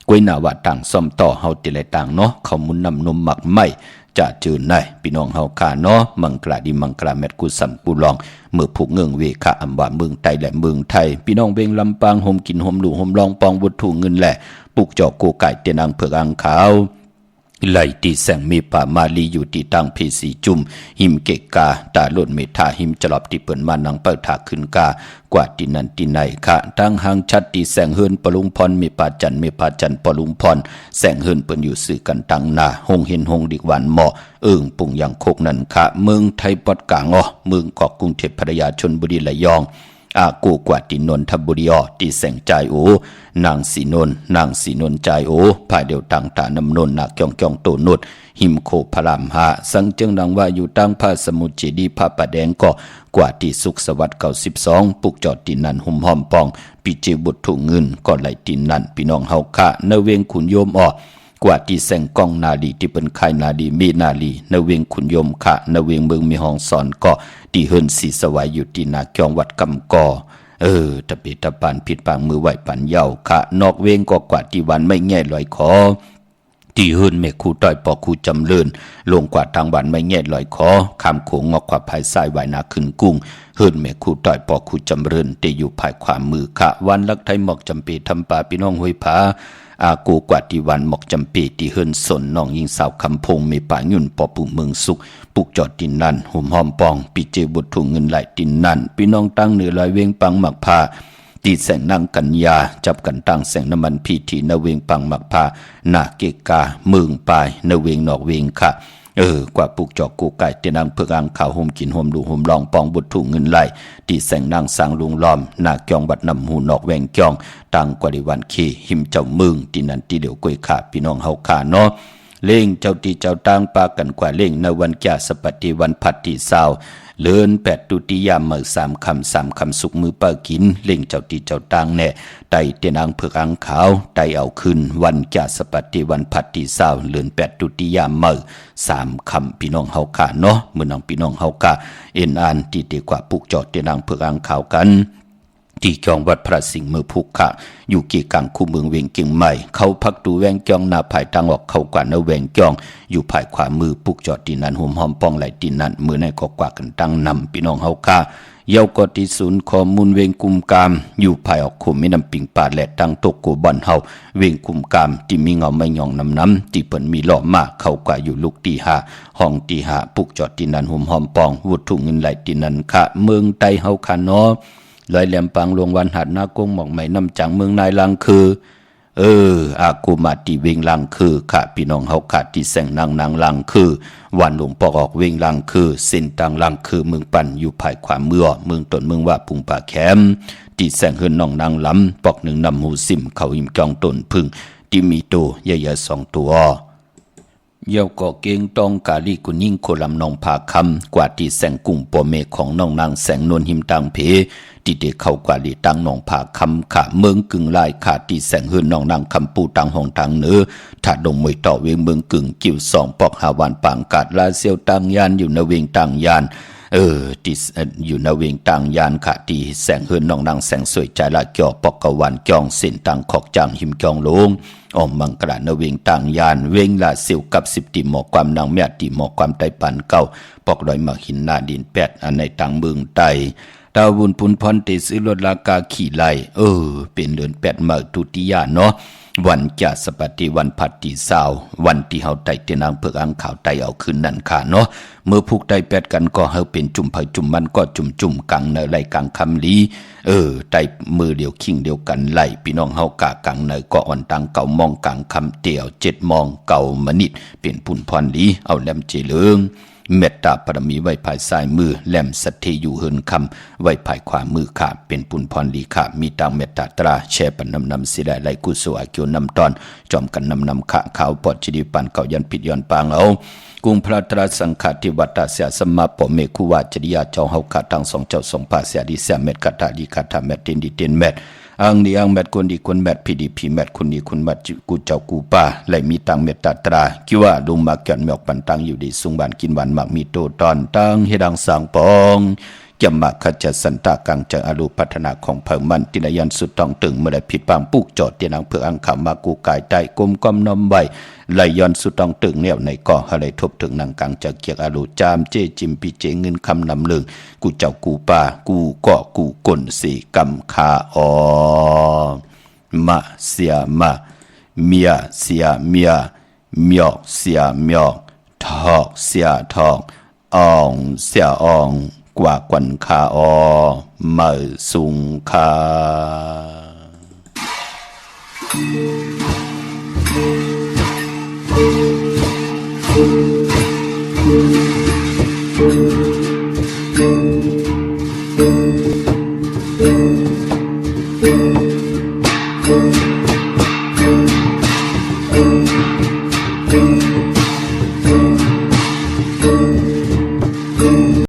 กวยหน้าว่าต่างซ่อมต่อเฮาติไรต่างเนาะเขามุนนำนมหมักไม่ จะเจอไหนพี่น้องเฮาขาเนาะมังกลาดีมังกลาแมตกุสัมกุลองเมื่อผูกเงิงเวคะอำว่าเมืองไทยและเมืองไทยพี่น้องเวงลำปางห่มกินห่มหลู่ห่มลองปองวัตถุเงินแหละปลูกจอกโกไก่เตียนอังเผือกอังขาวไหลตีแสงมีป่ามาลีอยู่ที่ตั้งเพสีจุ่มหิมเกกาตาล่นเมธาหิมจลอบที่เปิ่นมานังเปิดถาขึ้นกากว่าที่นั่นที่ไหนคะตั้งหางชัดตีแสงเฮินปลุงพรมีป่าจันมีป่าจันปลุงพรแสงเฮินเปิ่นอยู่สื่อกันตั้งนาหงเห็นหงดิกวันเหมาะปุ่งอย่างโคกนั่นคะเมืองไทยปอดกลางเมืองเกาะกรุงเทพพระยาชลบุรีระยองอากูกว่าตินนทบุรีตีแสงใจโอนางสีนนใจโอภายเดียวต่างตานำนนนักจองโตนุดหิมโคพรามหาสังเจิงดังว่าอยู่ตั้งพระสมุทรเจดีพระประแดงก็กว่าที่สุขสวัสดิ์92ปุกจอดตินนันหุ่มหอมปองปิเจบุตรถุงเงินก็ไหลตินนันพี่น้องเฮาคะเนเวงขุนโยมกว่าที่แสงกองนาลีที่เป็นไข่นาลีมีนาลีนเวงขุนยมขะนเวงเมืองมีห้องสอนก็ที่เฮินสีสวายอยู่ที่นาจองวัดกำกอตะเปตะปานผิดปางมือไหวปันเยาขะนอกเวงก็กว่าที่วันไม่แง่ลอยคอที่เฮินเมฆคูต้อยปอคูจำเลินลงกว่าทางวันไม่แง่ลอยคอคำโขงงอกกว่าภายซ้ายไหวนาขึ้นกุ้งเฮินเมฆคูต้อยปอคูจำเรินที่อยู่ภายขวามือขะวันลักไทยหมอกจำปีทำปาพี่น้องห้วยผาอากูกว่าที่วันหมอกจำปีที่เฮินสนน้องยิงสาวคำพงมีป่ายุ่นปอปุ่มเมืองสุขปุกจอดตินนันหุ่มหอมปองปีเจบุตรถุงเงินไหลตินนันพี่น้องตั้งเหนือลอยเวงปังหมักพาตีแสงนางกัญญาจับกันตั้งแสงน้ำมันพีทีนเวงปังหมักพานาเกกาเมืองปลายนเวงนอกเวงค่ะกว่าปลูกจอกกูไก่เตนางเพื่ออังข่าวห่มกินห่มดูห่มลองปองบุตรถุงเงินไหลตีแสงนางสร้างลุงล้อมนาเกียงบัดนำหูนอกแวงเกียงตั้งกว่าดิวันขี้หิมเจ้าเมืองตีนันตีเดียวกวยขาพี่น้องเฮาขาเนาะเล่งเจ้าตีเจ้าตั้งปากันกว่าเล่งในวันแก่สปฏิวันพัดที่เศร้าเลิน8ตุติยามมื้อ3 คำสุกมือเปิกินเล่งเจ้าตีเจ้าตั้งแน่ไตเตนางเผือกอังขาวไตเอาขึ้นวันแก่สปฏิวันพัดที่เศร้าเลิน8ตุติยามมื้อ3 คำพี่น้องเฮาขาเนาะมื้อน้องพี่น้องเฮากะเอ็นอ่านที่ดีกว่าปุกจอดเตนางเผือกอังขาวกันที่จองวัดพระสิงห์มือภูกะอยู่กี่กลางคู่เมืองเวียงเกียงใหม่เขาพักดูแวงจองนาภายทางออกเขากว่านาแวงจองอยู่ภายขวามือปุกจอดตีนันห่มหอมป้องไหลตีนันมือในก็กว่ากันตั้งนำพี่น้องเฮาค่ะเยาวกอที่ศูนย์ข้อมูลเวงกุมกามอยู่ภายออกคุมไม่นำปิงปาและตั้งตกกูบอนเฮาเวงกุมกามที่มีเงาไม่ยองน้ำที่เปิ่นมีหล่อมากเขากว่าอยู่ลูกตีหาห้องตีหาปุกจอดตีนันห่มหอมป้องวุถุเงินไหลตีนันค่ะเมืองไตเฮาค่ะเนาะลอยแหลมปังลงวันหัดนากงหมอกไหมน้ำจังเมืองนายลังคืออากูมาตีเวงลังคือค่ะพี่น้องเฮาขาดที่แสงนางลังคือวันหลวงปอกออกเวงลังคือเส้นต่างลังคือเมืองปั่นอยู่ภายขวาเมืองต้นเมืองว่าปุงป่าแคมที่แสงเฮินน้องนางล้ำปอกหนึ่งนำหูซิมเขาหิมจองต้นพึ่งที่มีโตใหญ่ๆ2 ตัวเยาก่อเกงตองกาลีกุนิ่งโคลำนองผาคำกว่าที่แสงกุ้งปอเมของน้องนางแสงนวลหิมตังเพที่เด็กเข้ากว่าลีตังนองผาคำขาเมืองกึ่งลายขาที่แสงเฮือนน้องนางคำปูตังห้องทางเหนือถ้าดงมวยต่อเวงเมืองกึ่งกิ่ว2 ปอกหาวันปางกาดลาเซียวตังยานอยู่ในเวงตังยานที่อยู่ในเวงต่างยานค่ะที่แสงเฮือนน้องนางแสงสวยใจละเกี่ยวปอกกวันจองเส้นต่างขอกจังหิมจองลงออมมังกรานเวงต่างยานเวงละเสียวกับ10 ตีหมอกความนางแม่ตีหมอกความไตปันเก่าปอกลอยมาหินนาดิน8อันในต่างเมืองไตดาวบุญพุนพรติซื้อรถลากาขี่ไล่เป็นเดือน8มื้อทุติยาเนาะวันจะสปฏิวันพัดที่เศร้าวันที่เฮาไต่เตนางเผือกอังขาวไต่เอาคืนนั่นค่ะเนาะเมื่อผูกไต่8กันก็เฮาเป็นจุ่มไผจุ่มมันก็จุ่มกังเนไหลกังคำลีไต่มือเดียวคิงเดียวกันไหลพี่น้องเฮากะกังเนก็อ่อนตังเก่ามองกังคำเตียว7 มองเก่ามนิดเป็นพุ่นพรลีเอาแหลมเจเลิงเมตตาปรมีไว้ภายซ้ายมือแหลมสัทธิอยู่เฮินคำไว้ภายขวามือค่ะเป็นปุนพรดีค่ะมีตังเมตตาตราแช่ปันนำสิได้ไหลกุศลเกี่ยวนำตอนจอมกันนำขะขาวปอดจิดีปันเก่ายันผิดย้อนปางเอากุงพระตราสังฆทิวัตเสียสมมาปเมคุวาจริยาเจ้าเฮาขาตัง2 เจ้า2 ภาเสียดีเสียเม็ดกะตาดีกะตาเม็ดเต็นดีเต็นเม็ดอังนี้อังแมทคนดีคนแมทพี่ดีพี่แมทคนนี้คนแมทกูเจ้ากูป้าไหลมีตังเมตตาตราคิดว่าลุงมาเกินหมอกปันตังอยู่ดีสุงบานกินหวานหมักมีโตตอนตังเฮดังสางปอง เกี่ยมมาขจัดสันตากังจังอรุพัฒนาของเผ่ามันตินยันสุดต้องตึงเมื่อได้ผิดบางปุกจอดเตียนังเพื่ออังขามากูกายใจกลมกอมนอมใบไหลย้อนสุดต้องตึงแนวในก่ออะไรทบถึงนางกังจะเกียกอรุจามเจจิมปิเจเงินคำนำลึงกูเจ้ากูป่ากูเกาะกูกลสีกำคาอมาเสียมาเมียเสียเมียเมียกเสียเมียกทอกเสียทอกอ่องเสียอ่องกว่ากวนคาอมาสุงคาThank you.